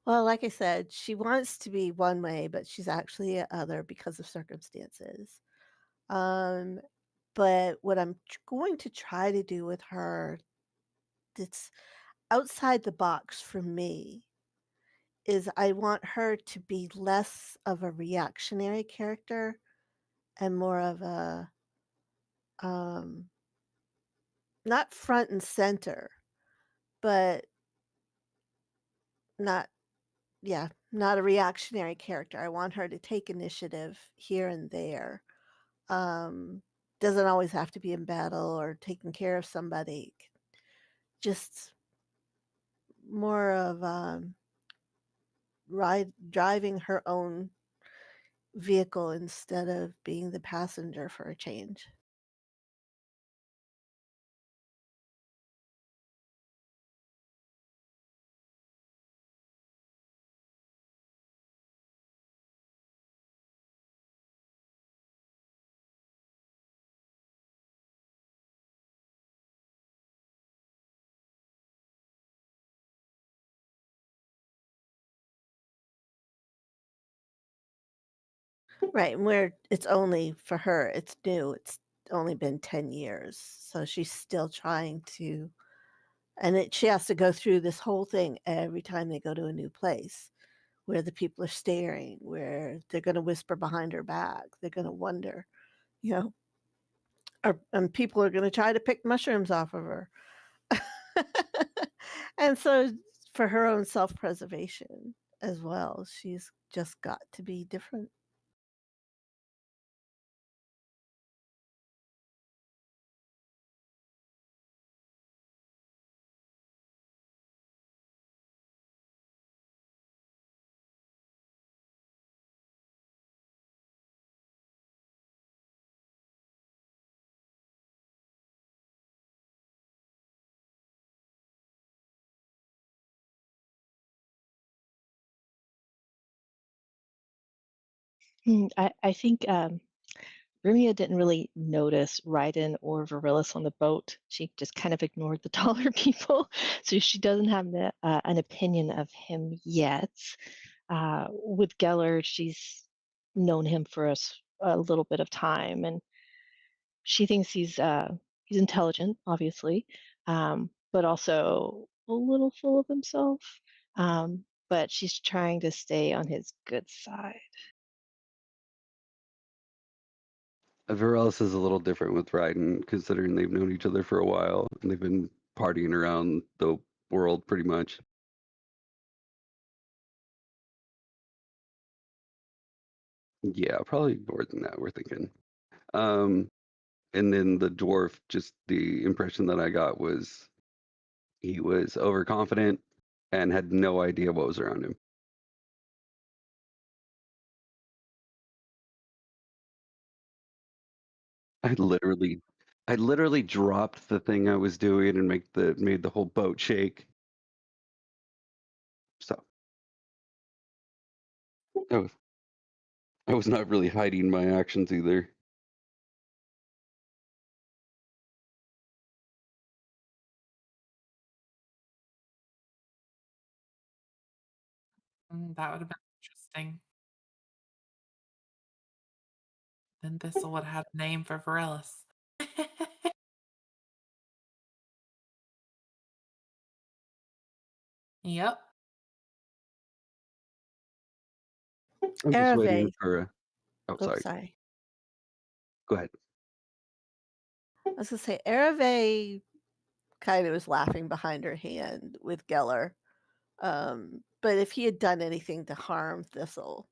Speaker 4: Well, like I said, she wants to be one way, but she's actually a other because of circumstances. Um, but what I'm going to try to do with her that's outside the box for me is I want her to be less of a reactionary character and more of a um, not front and center, but not not a reactionary character. I want her to take initiative here and there. Um, doesn't always have to be in battle or taking care of somebody. Just more of driving her own vehicle instead of being the passenger for a change. Right, and where it's only for her, it's new. It's only been 10 years. So she's still trying to she has to go through this whole thing every time they go to a new place where the people are staring, where they're going to whisper behind her back. They're going to wonder, you know, and people are going to try to pick mushrooms off of her. And so for her own self-preservation as well, she's just got to be different.
Speaker 3: I think Rumia didn't really notice Raiden or Virilus on the boat. She just kind of ignored the taller people. So she doesn't have an opinion of him yet. With Geller, she's known him for a little bit of time, and she thinks he's intelligent, obviously, but also a little full of himself. But she's trying to stay on his good side.
Speaker 5: Varellis is a little different with Raiden, considering they've known each other for a while and they've been partying around the world pretty much. Yeah, probably more than that, we're thinking. Um, and then the dwarf, just the impression that I got was he was overconfident and had no idea what was around him. I literally, I literally dropped the thing I was doing and made the whole boat shake. So I was I was not really hiding my actions either.
Speaker 1: That would have been interesting. Then Thistle would have had a name for Varellis. Yep.
Speaker 5: I'm just waiting
Speaker 4: Erave.
Speaker 5: for a. Oh,
Speaker 4: Oops,
Speaker 5: sorry.
Speaker 4: sorry.
Speaker 5: Go ahead.
Speaker 4: I was gonna say Erave kind of was laughing behind her hand with Geller. But if he had done anything to harm Thistle,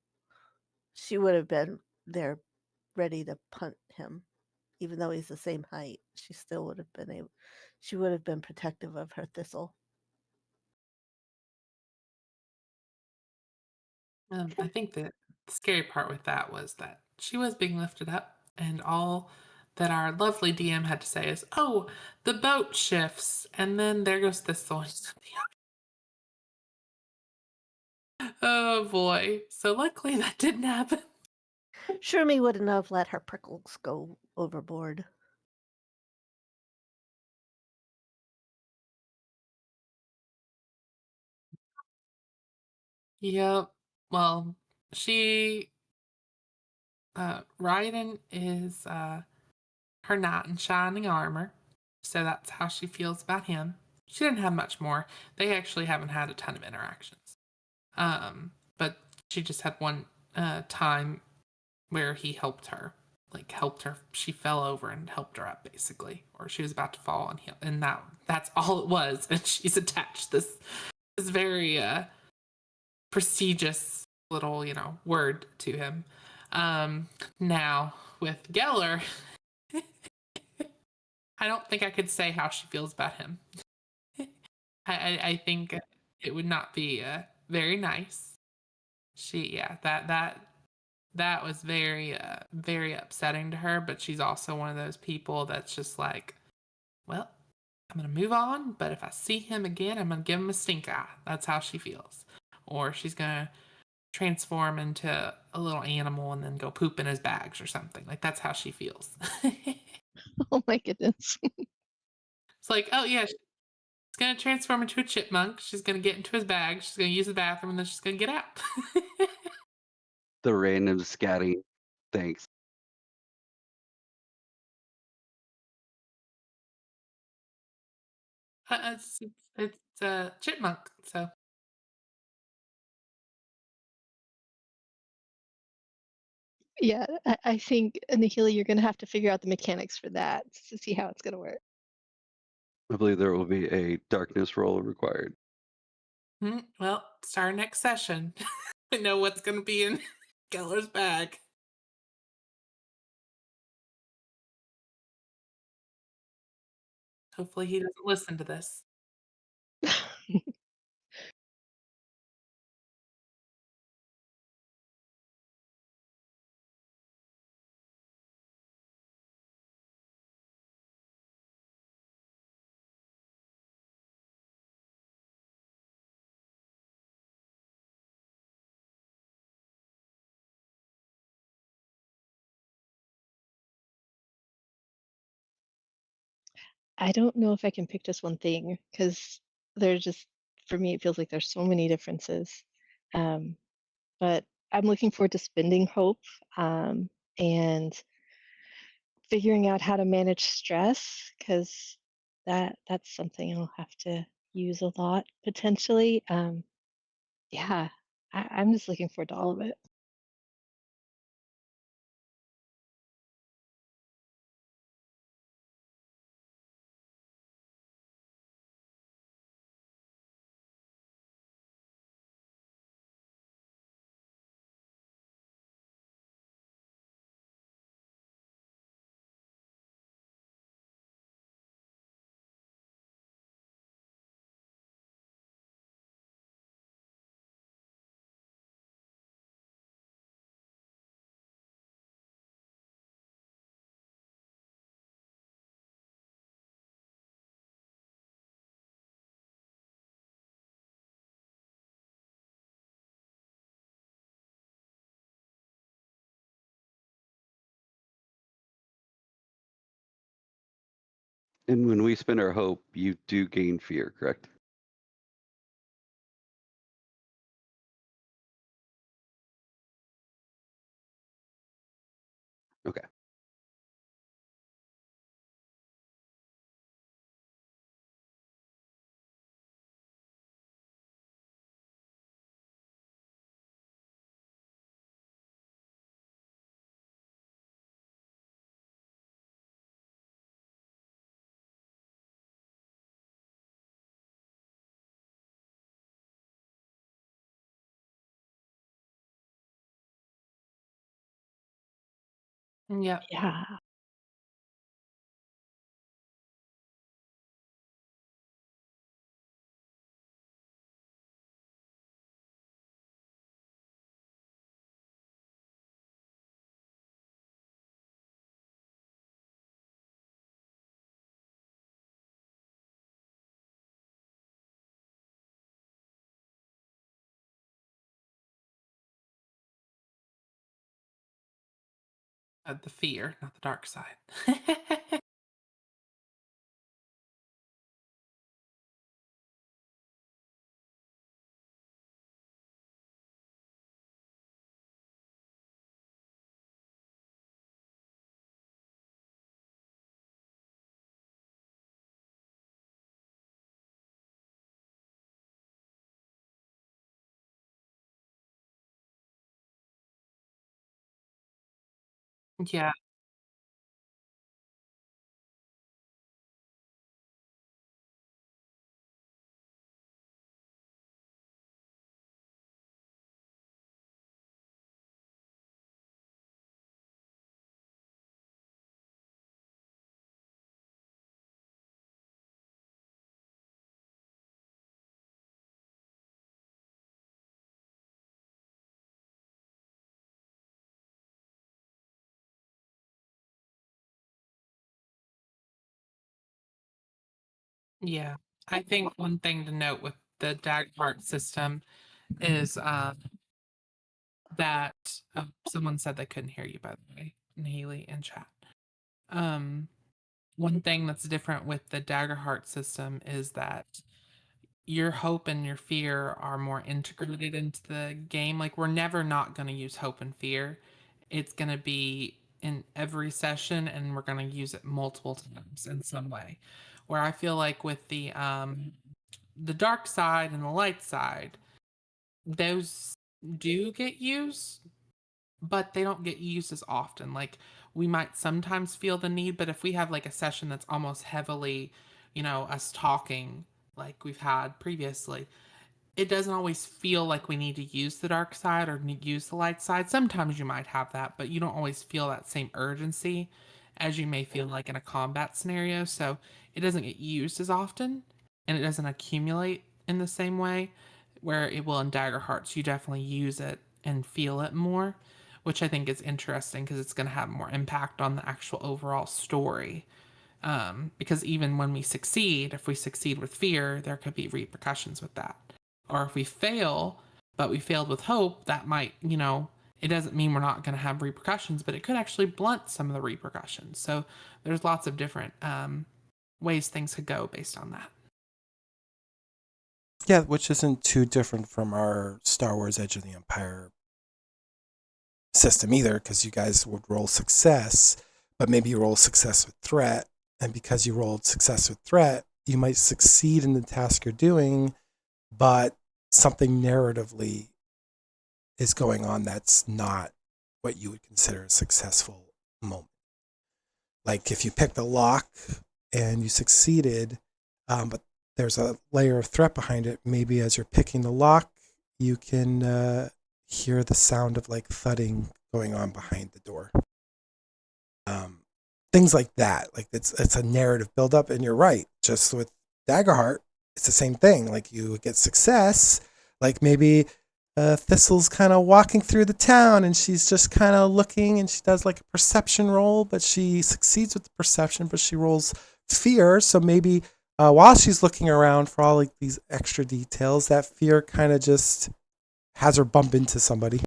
Speaker 4: she would have been there ready to punt him. Even though he's the same height, she still would have been able. She would have been protective of her Thistle.
Speaker 1: I think the scary part with that was that she was being lifted up, and all that our lovely DM had to say is, "Oh, the boat shifts," and then there goes Thistle. Oh boy! So luckily that didn't happen.
Speaker 4: Shermie wouldn't have let her prickles go overboard.
Speaker 1: Yep. Well, she Raiden is her knight in shining armor, so that's how she feels about him. She didn't have much more. They actually haven't had a ton of interactions. But she just had one time where he helped her, like helped her. She fell over and helped her up, basically, or she was about to fall, and that's all it was. And she's attached this very prestigious little word to him. Now with Geller, I don't think I could say how she feels about him. I think it would not be very nice. That was very very upsetting to her, but she's also one of those people that's just like, well, I'm gonna move on, but if I see him again, I'm gonna give him a stink eye. That's how she feels. Or she's gonna transform into a little animal and then go poop in his bags or something. Like that's how she feels.
Speaker 3: Oh my goodness.
Speaker 1: It's like, oh yeah, she's gonna transform into a chipmunk. She's gonna get into his bag. She's gonna use the bathroom, and then she's gonna get out.
Speaker 5: The random scatting. Thanks.
Speaker 1: It's a chipmunk. So
Speaker 3: Yeah, I think, Nahele, you're going to have to figure out the mechanics for that to see how it's going to work.
Speaker 5: I believe there will be a darkness roll required.
Speaker 1: well, it's our next session. We know what's gonna be in Geller's bag. Hopefully, he doesn't listen to this.
Speaker 3: I don't know if I can pick just one thing because there's just, for me, it feels like there's so many differences. Um, but I'm looking forward to spending hope and figuring out how to manage stress because that's something I'll have to use a lot potentially. Yeah, I'm just looking forward to all of it.
Speaker 5: And when we spend our hope, you do gain fear, correct? Okay.
Speaker 1: Yep.
Speaker 3: Yeah.
Speaker 1: The fear, not the dark side. Yeah. Yeah. I think one thing to note with the DaggerHeart system is that someone said they couldn't hear you, by the way, Nahele in chat. Um, One thing that's different with the DaggerHeart system is that your hope and your fear are more integrated into the game. Like, we're never not going to use hope and fear. It's going to be in every session, and we're going to use it multiple times in some way. Where I feel like with the dark side and the light side, those do get used, but they don't get used as often. Like, we might sometimes feel the need, but if we have like a session that's almost heavily, us talking like we've had previously, it doesn't always feel like we need to use the dark side or use the light side. Sometimes you might have that, but you don't always feel that same urgency as you may feel like in a combat scenario. So it doesn't get used as often and it doesn't accumulate in the same way where it will in Dagger Hearts. You definitely use it and feel it more, which I think is interesting because it's going to have more impact on the actual overall story. Because even when we succeed, if we succeed with fear, there could be repercussions with that. Or if we fail, but we failed with hope, that might, it doesn't mean we're not going to have repercussions, but it could actually blunt some of the repercussions. So there's lots of different ways things could go based on that.
Speaker 2: Yeah, which isn't too different from our Star Wars Edge of the Empire system either, because you guys would roll success, but maybe you roll success with threat. And because you rolled success with threat, you might succeed in the task you're doing, but something narratively is going on that's not what you would consider a successful moment. Like if you picked a lock and you succeeded, but there's a layer of threat behind it, maybe as you're picking the lock, you can hear the sound of like thudding going on behind the door. Things like that. Like it's a narrative buildup, and you're right. Just with Daggerheart, it's the same thing. Like you get success, like maybe Thistle's kind of walking through the town, and she's just kind of looking, and she does like a perception roll, but she succeeds with the perception, but she rolls fear. So maybe while she's looking around for all like these extra details, that fear kind of just has her bump into somebody.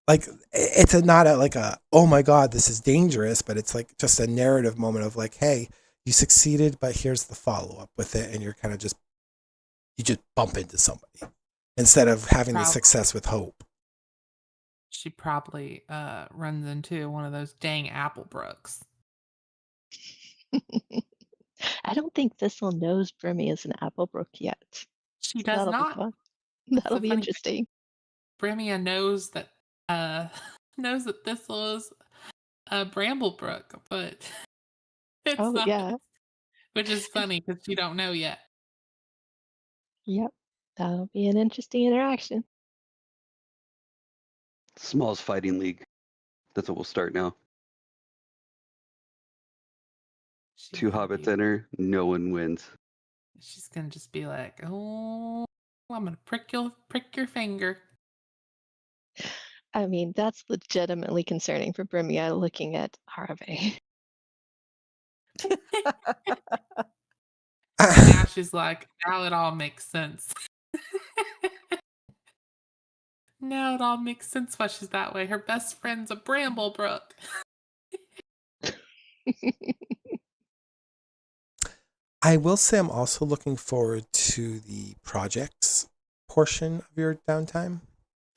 Speaker 2: Like it's not like a oh my god, this is dangerous, but it's like just a narrative moment of like, hey, You succeeded, but here's the follow up with it, and you're kind of just you just bump into somebody instead of having the
Speaker 1: Prob-
Speaker 2: success with hope.
Speaker 1: She probably runs into one of those dang Applebrooks.
Speaker 3: I don't think Thistle knows Brimmy is an Applebrook yet.
Speaker 1: She
Speaker 3: So
Speaker 1: does
Speaker 3: that'll be
Speaker 1: not.
Speaker 3: fun.
Speaker 1: That's
Speaker 3: That'll
Speaker 1: the
Speaker 3: be
Speaker 1: funny thing.
Speaker 3: interesting.
Speaker 1: Brimia knows that knows that Thistle is a Bramblebrook, but it's
Speaker 3: Oh,
Speaker 1: not.
Speaker 3: yeah.
Speaker 1: Which is funny because you don't know yet.
Speaker 3: Yep. That'll be an interesting interaction.
Speaker 5: Smalls Fighting League. That's what we'll start now.
Speaker 1: She's
Speaker 5: 2
Speaker 1: gonna
Speaker 5: hobbits
Speaker 1: be.
Speaker 5: enter, no one wins.
Speaker 1: She's gonna just be like, "Oh, I'm gonna prick your finger."
Speaker 3: I mean, that's legitimately concerning for Brimia looking at Harvey.
Speaker 1: Now she's like, now it all makes sense. Now it all makes sense why she's that way. Her best friend's a Bramblebrook.
Speaker 2: I will say I'm also looking forward to the projects portion of your downtime.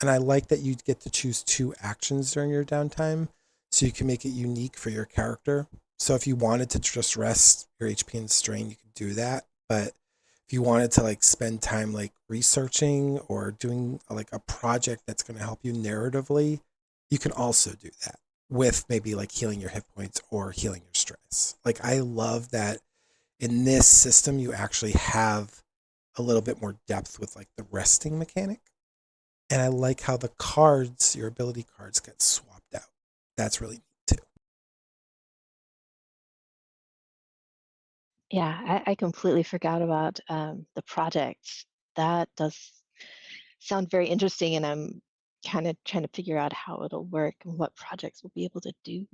Speaker 2: And I like that you get to choose 2 actions during your downtime so you can make it unique for your character. So if you wanted to just rest your HP and strain, you could do that. But if you wanted to like spend time like researching or doing like a project that's going to help you narratively, you can also do that with maybe like healing your hit points or healing your stress. Like I love that in this system you actually have a little bit more depth with like the resting mechanic. And I like how the cards, your ability cards, get swapped out. That's really neat too.
Speaker 3: Yeah, I completely forgot about the project. That does sound very interesting, and I'm kind of trying to figure out how it'll work and what projects we'll be able to do.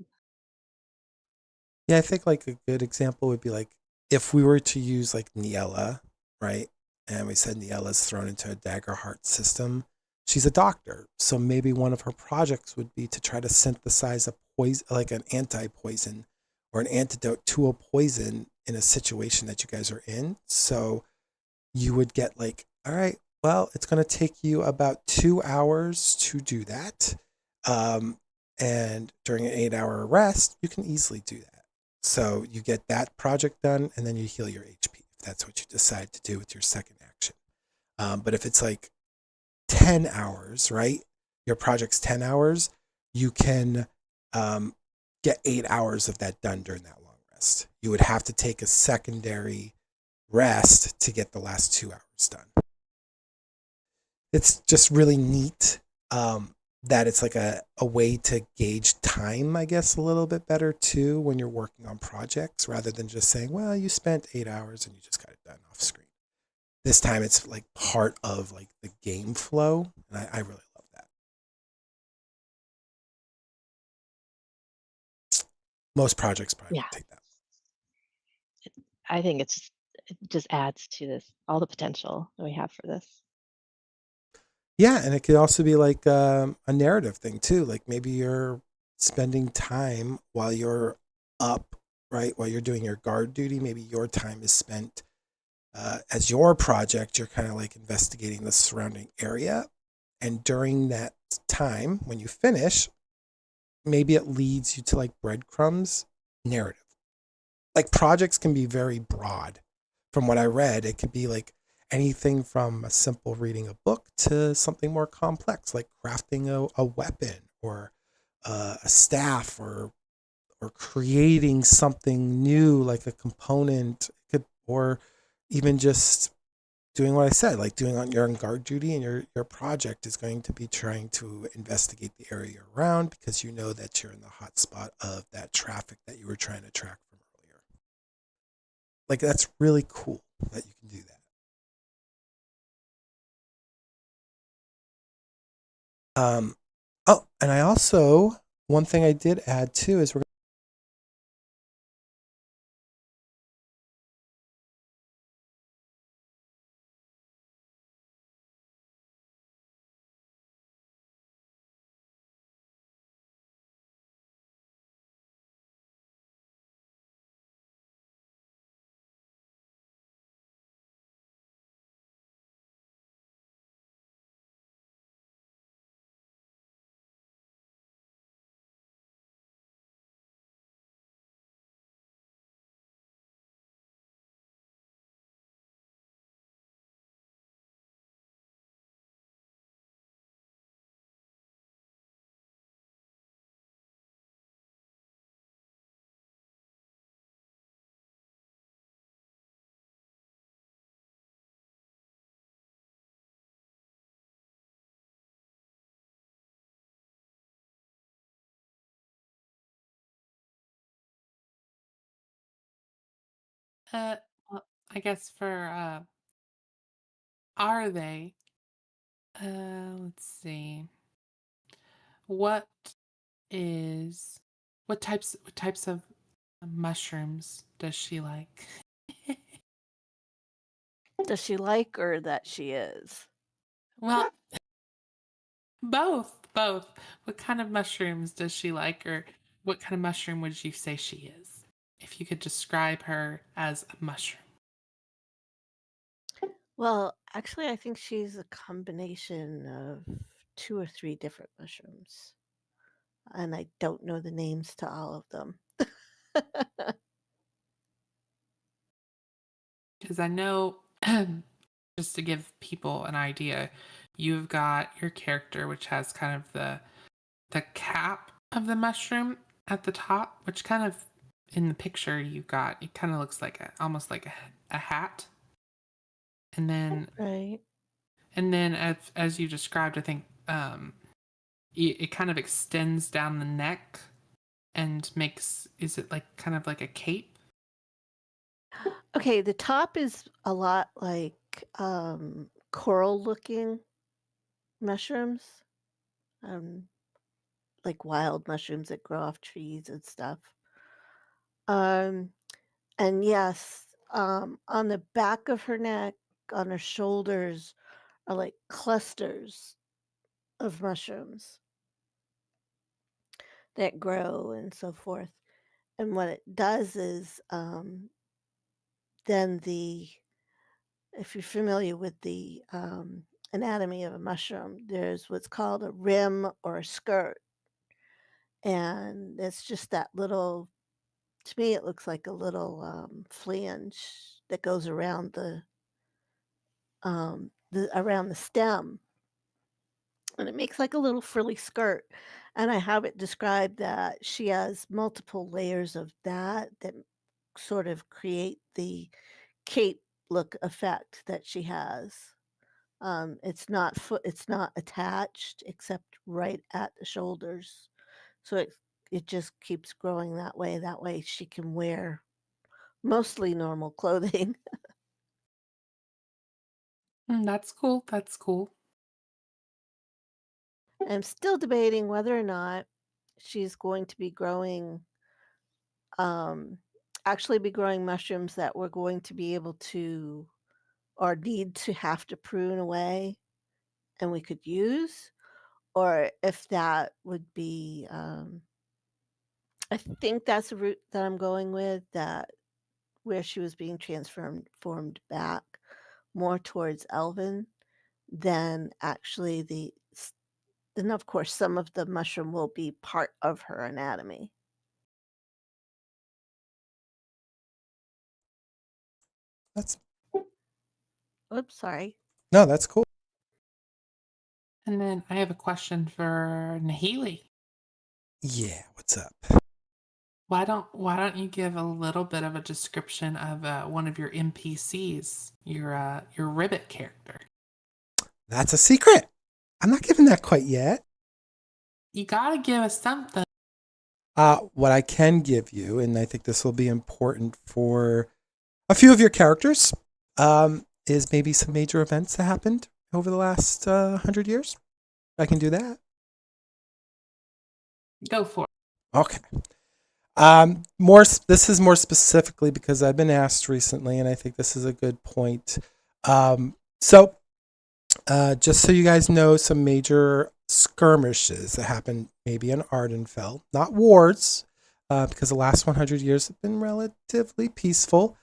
Speaker 2: Yeah, I think like a good example would be like if we were to use like Niella, right? And we said Niella's thrown into a DaggerHeart system. She's a doctor, so maybe one of her projects would be to try to synthesize a poison, like an anti-poison or an antidote to a poison in a situation that you guys are in. So you would get like, all right, well, it's going to take you about 2 hours to do that. And during an 8 hour rest, you can easily do that. So you get that project done and then you heal your HP if that's what you decide to do with your second action. But if it's like 10 hours, right? Your project's 10 hours, you can get 8 hours of that done during that long rest. You would have to take a secondary rest to get the last 2 hours done. It's just really neat that it's like a way to gauge time, I guess, a little bit better too when you're working on projects rather than just saying, well, you spent 8 hours and you just got it done off screen. This time it's like part of like the game flow. And I really love that. Most projects probably
Speaker 3: Yeah,
Speaker 2: won't take that.
Speaker 3: I think it just adds to this all the potential that we have for this.
Speaker 2: Yeah, and it could also be like a narrative thing too. Like maybe you're spending time while you're up, right? While you're doing your guard duty, maybe your time is spent as your project. You're kind of like investigating the surrounding area, and during that time, when you finish, maybe it leads you to like breadcrumbs narrative. Like projects can be very broad. From what I read, it could be like anything from a simple reading a book to something more complex, like crafting a weapon or a staff or creating something new, like a component, or even just doing what I said, like doing on your guard duty, and your project is going to be trying to investigate the area around because you know that you're in the hot spot of that traffic that you were trying to track from earlier. Like that's really cool that you can do that. Oh, and I also one thing I did add too is we're
Speaker 1: Uh, well, I guess for are they? Let's see. What is what types of mushrooms does she like?
Speaker 4: Does she like or that she is?
Speaker 1: Well, both. What kind of mushrooms does she like, or what kind of mushroom would you say she is? If you could describe her as a mushroom.
Speaker 4: Well, actually, I think she's a combination of 2 or 3 different mushrooms, and I don't know the names to all of them.
Speaker 1: Because I know, just to give people an idea, you've got your character, which has kind of the cap of the mushroom at the top, which kind of in the picture you got, it kind of looks like almost like a hat. And then
Speaker 4: Right.
Speaker 1: as you described, I think it kind of extends down the neck and makes, is it like kind of like a cape?
Speaker 4: Okay, the top is a lot like coral-looking mushrooms, um, like wild mushrooms that grow off trees and stuff. Um, and yes, on the back of her neck, on her shoulders, are like clusters of mushrooms that grow and so forth. And what it does is, then if you're familiar with the anatomy of a mushroom, there's what's called a rim or a skirt. And it's just that little, to me, it looks like a little flange that goes around around the stem, and it makes like a little frilly skirt. And I have it described that she has multiple layers of that sort of create the cape look effect that she has. It's not attached except right at the shoulders. So it just keeps growing that way. That way she can wear mostly normal clothing.
Speaker 1: That's cool. That's cool.
Speaker 4: I'm still debating whether or not she's going to be um, actually be growing mushrooms that we're going to be able to or need to have to prune away and we could use, or if that would be, I think that's the route that I'm going with, that where she was being formed back more towards Elven than actually then of course some of the mushroom will be part of her anatomy.
Speaker 2: That's
Speaker 4: Oops, sorry.
Speaker 2: no, that's cool.
Speaker 1: And then I have a question for Nahele.
Speaker 2: Yeah, what's up?
Speaker 1: Why don't you give a little bit of a description of one of your NPCs, your ribbit character?
Speaker 2: That's a secret. I'm not giving that quite yet.
Speaker 1: You gotta give us something.
Speaker 2: What I can give you, and I think this will be important for a few of your characters, is maybe some major events that happened over the last 100 years. I can do that.
Speaker 1: Go for it.
Speaker 2: Okay. This is more specifically because I've been asked recently, and I think this is a good point. So, just so you guys know, some major skirmishes that happened maybe in Ardenfell, not wars, because the last 100 years have been relatively peaceful.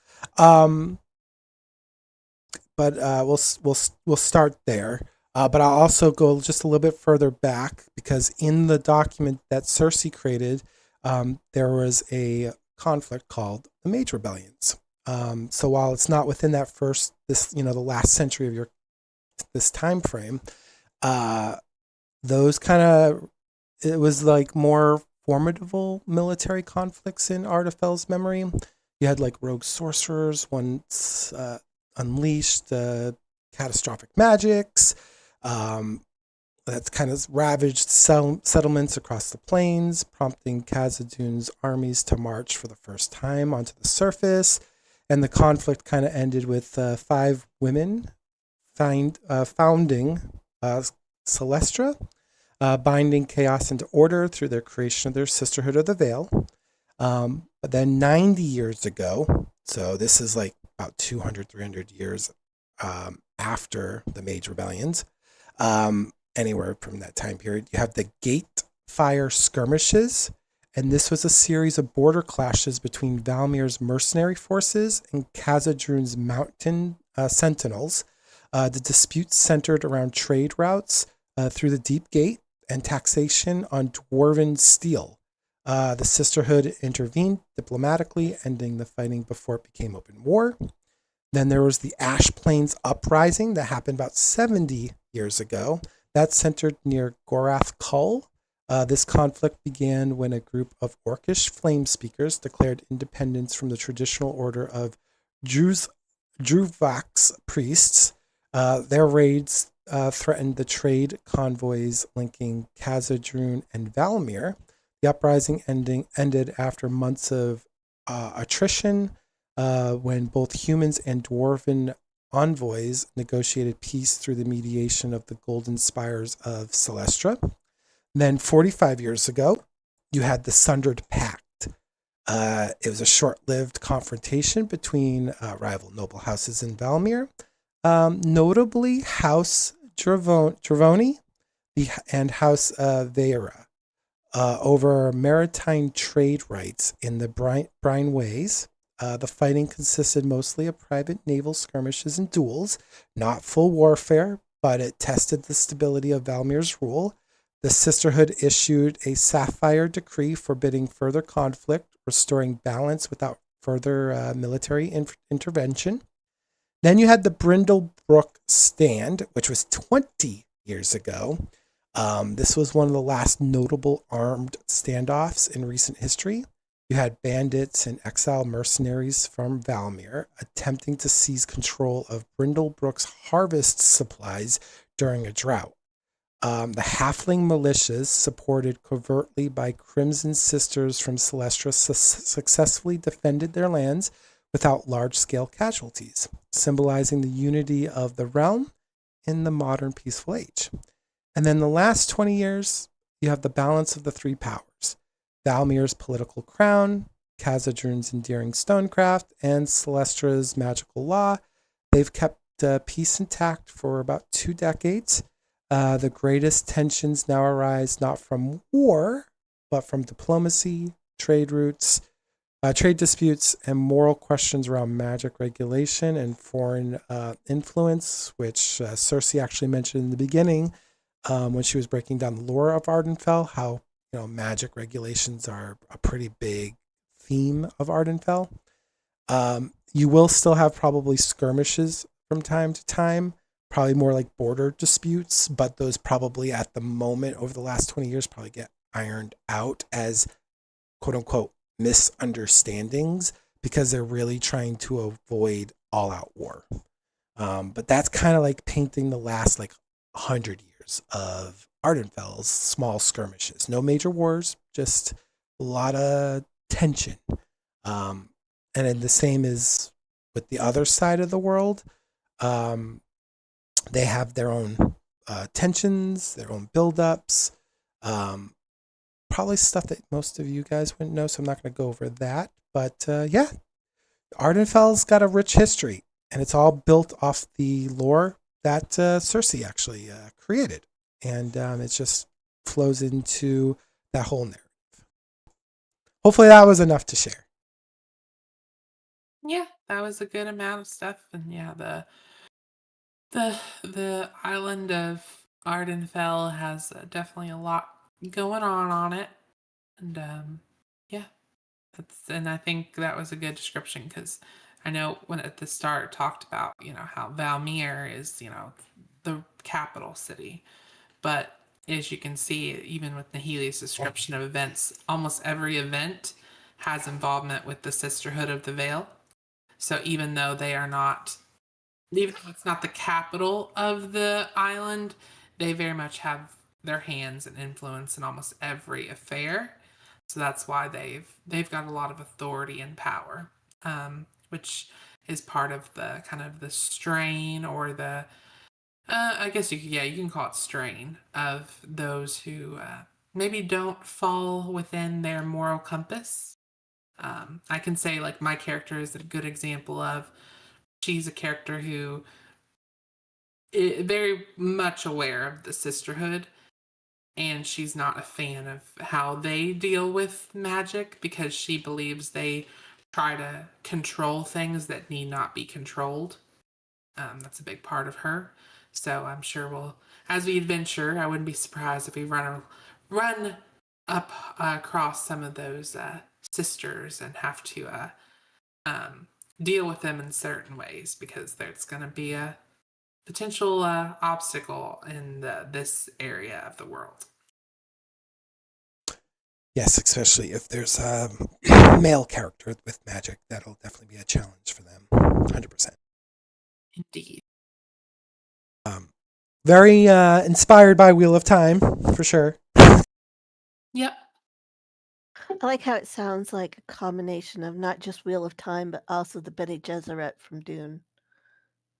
Speaker 2: But we'll start there. But I'll also go just a little bit further back because in the document that Sersei created, there was a conflict called the Mage Rebellions. So while it's not within that the last century of this time frame, those it was like more formidable military conflicts in Ardenfell's memory. You had like rogue sorcerers once unleashed catastrophic magics. That's kind of ravaged settlements across the plains, prompting Khazad-dûm's armies to march for the first time onto the surface. and the conflict kind of ended with 5 women founding Celestra, binding chaos into order through their creation of their Sisterhood of the Veil. But then 90 years ago, so this is like about 200, 300 years after the Mage Rebellions, anywhere from that time period, you have the Gate Fire Skirmishes. And this was a series of border clashes between Valmir's mercenary forces and Khazad-dûrn's mountain sentinels. The disputes centered around trade routes through the Deep Gate and taxation on dwarven steel. The Sisterhood intervened diplomatically, ending the fighting before it became open war. Then there was the Ash Plains Uprising that happened about 70 years ago. That centered near Gorath Kull. This conflict began when a group of Orcish flame speakers declared independence from the traditional order of Druvak's priests. Their raids threatened the trade convoys linking Khazad-dûrn and Valmir. The uprising ended after months of attrition when both humans and dwarven envoys negotiated peace through the mediation of the Golden Spires of Celestra. Then 45 years ago, you had the Sundered Pact. It was a short-lived confrontation between rival noble houses in Valmir, notably House Dravoni and House Veira, over maritime trade rights in the Brine Ways. The fighting consisted mostly of private naval skirmishes and duels, not full warfare, but it tested the stability of Valmir's rule. The Sisterhood issued a Sapphire Decree forbidding further conflict, restoring balance without further military intervention. Then you had the Brindlebrook Stand, which was 20 years ago. This was one of the last notable armed standoffs in recent history. You had bandits and exile mercenaries from Valmir attempting to seize control of Brindlebrook's harvest supplies during a drought. The halfling militias, supported covertly by Crimson Sisters from Celestra, successfully defended their lands without large-scale casualties, symbolizing the unity of the realm in the modern peaceful age. And then the last 20 years, you have the balance of the 3 powers: Valmir's political crown, Khazad-dûrn's endearing stonecraft, and Celestra's magical law. They've kept peace intact for about 2 decades. The greatest tensions now arise not from war, but from diplomacy, trade routes, trade disputes, and moral questions around magic regulation and foreign influence, which Sersei actually mentioned in the beginning when she was breaking down the lore of Ardenfell, how magic regulations are a pretty big theme of Ardenfell. You will still have probably skirmishes from time to time, probably more like border disputes, but those probably at the moment over the last 20 years probably get ironed out as quote unquote misunderstandings because they're really trying to avoid all out war. But that's kind of like painting the last 100 years of Ardenfell's small skirmishes. No major wars, just a lot of tension. And then the same is with the other side of the world. They have their own tensions, their own buildups. Probably stuff that most of you guys wouldn't know, so I'm not going to go over that. But yeah, Ardenfell's got a rich history, and it's all built off the lore that Sersei actually created. And it just flows into that whole narrative. Hopefully that was enough to share.
Speaker 1: Yeah, that was a good amount of stuff. And yeah, the island of Ardenfell has definitely a lot going on it. And yeah, and I think that was a good description because I know when at the start talked about, how Valmir is, the capital city. But as you can see, even with Nahele's description of events, almost every event has involvement with the Sisterhood of the Veil. So even though they are not, even though it's not the capital of the island, they very much have their hands and influence in almost every affair. So that's why they've got a lot of authority and power. which is part of the kind of the strain or the I guess you can call it strain of those who maybe don't fall within their moral compass. I can say like my character is a good example of she's a character who is very much aware of the sisterhood, and she's not a fan of how they deal with magic because she believes they try to control things that need not be controlled. That's a big part of her. So I'm sure as we adventure, I wouldn't be surprised if we run up across some of those sisters and have to deal with them in certain ways because there's going to be a potential obstacle in this area of the world.
Speaker 2: Yes, especially if there's a male character with magic, that'll definitely be a challenge for them. 100%.
Speaker 1: Indeed.
Speaker 2: Very inspired by Wheel of Time, for sure.
Speaker 1: Yep.
Speaker 4: I like how it sounds like a combination of not just Wheel of Time, but also the Bene Gesserit from Dune.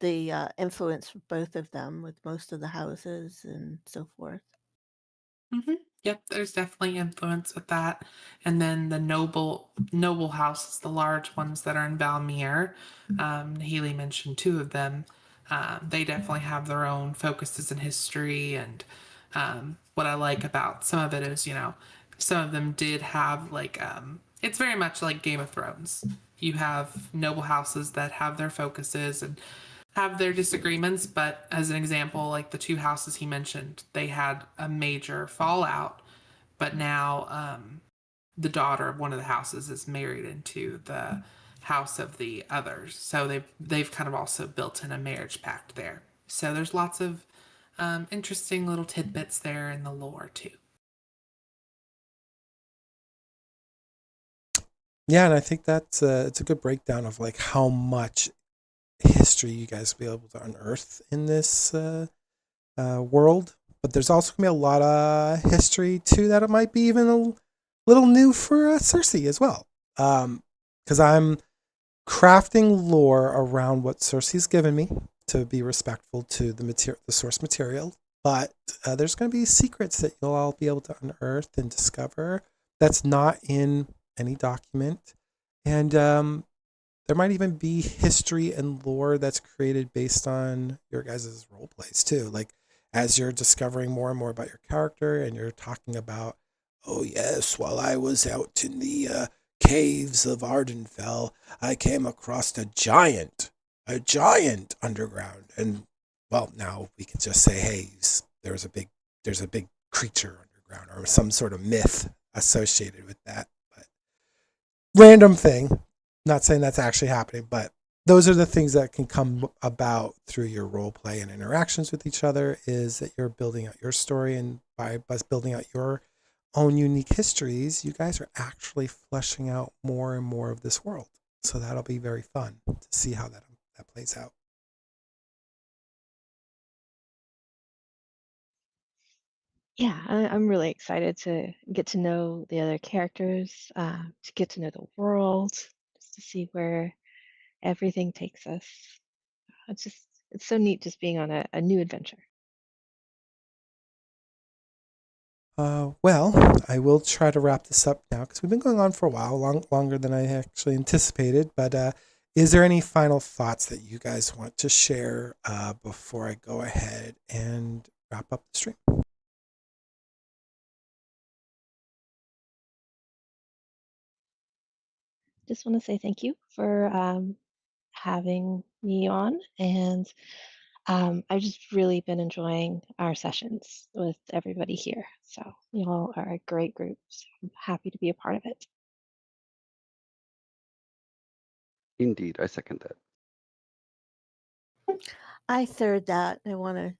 Speaker 4: The influence of both of them with most of the houses and so forth.
Speaker 1: Mm-hmm. Yep, there's definitely influence with that. And then the noble houses, the large ones that are in Valmir. Nahele mentioned two of them. They definitely have their own focuses in history. And what I like about some of it is, some of them did have it's very much like Game of Thrones. You have noble houses that have their focuses and have their disagreements, but as an example, like the two houses he mentioned, they had a major fallout, but now the daughter of one of the houses is married into the house of the others, so they've kind of also built in a marriage pact there. So there's lots of interesting little tidbits there in the lore too.
Speaker 2: Yeah, and I think that's it's a good breakdown of like how much history you guys will be able to unearth in this world. But there's also gonna be a lot of history too that it might be even a little new for Sersei as well. Because I'm crafting lore around what Cersei's given me to be respectful to the source material. But there's going to be secrets that you'll all be able to unearth and discover that's not in any document. And there might even be history and lore that's created based on your guys' role plays too. Like as you're discovering more and more about your character and you're talking about, oh yes, while I was out in the caves of Ardenfell, I came across a giant underground. And well, now we can just say, hey, there's a big creature underground or some sort of myth associated with that. But random thing. Not saying that's actually happening, but those are the things that can come about through your role play and interactions with each other, is that you're building out your story, and by us building out your own unique histories, you guys are actually fleshing out more and more of this world. So that'll be very fun to see how that plays out.
Speaker 3: Yeah, I'm really excited to get to know the other characters, to get to know the world, just to see where everything takes us. It's so neat just being on a new adventure.
Speaker 2: Well, I will try to wrap this up now because we've been going on for a while, longer than I actually anticipated. But is there any final thoughts that you guys want to share before I go ahead and wrap up the stream?
Speaker 3: Just want to say thank you for having me on, and I've just really been enjoying our sessions with everybody here. So you all are a great group. So I'm happy to be a part of it.
Speaker 5: Indeed, I second that.
Speaker 4: I third that. I want to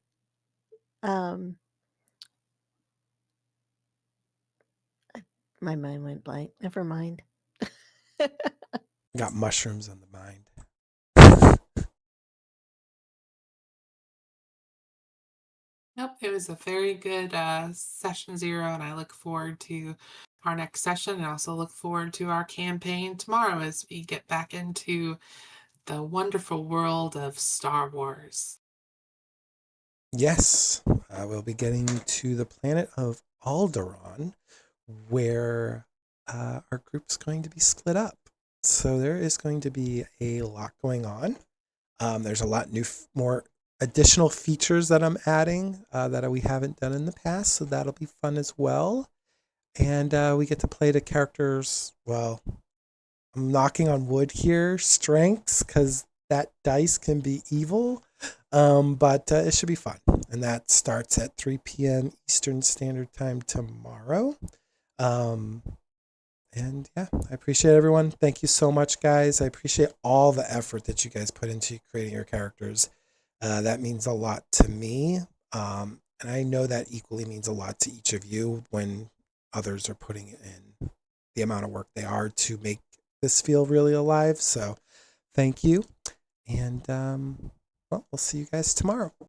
Speaker 4: my mind went blank. Never mind.
Speaker 2: Got mushrooms on the mind.
Speaker 1: Nope, it was a very good session zero, and I look forward to our next session, and also look forward to our campaign tomorrow as we get back into the wonderful world of Star Wars.
Speaker 2: Yes, we'll be getting to the planet of Alderaan, where our group's going to be split up. So there is going to be a lot going on. There's a lot more additional features that I'm adding that we haven't done in the past, so that'll be fun as well. And we get to play the characters. Well, I'm knocking on wood here, strengths, because that dice can be evil. But it should be fun. And that starts at 3 p.m. Eastern Standard Time tomorrow. And yeah, I appreciate everyone. Thank you so much, guys. I appreciate all the effort that you guys put into creating your characters. That means a lot to me. And I know that equally means a lot to each of you when others are putting in the amount of work they are to make this feel really alive. So thank you. And well, we'll see you guys tomorrow.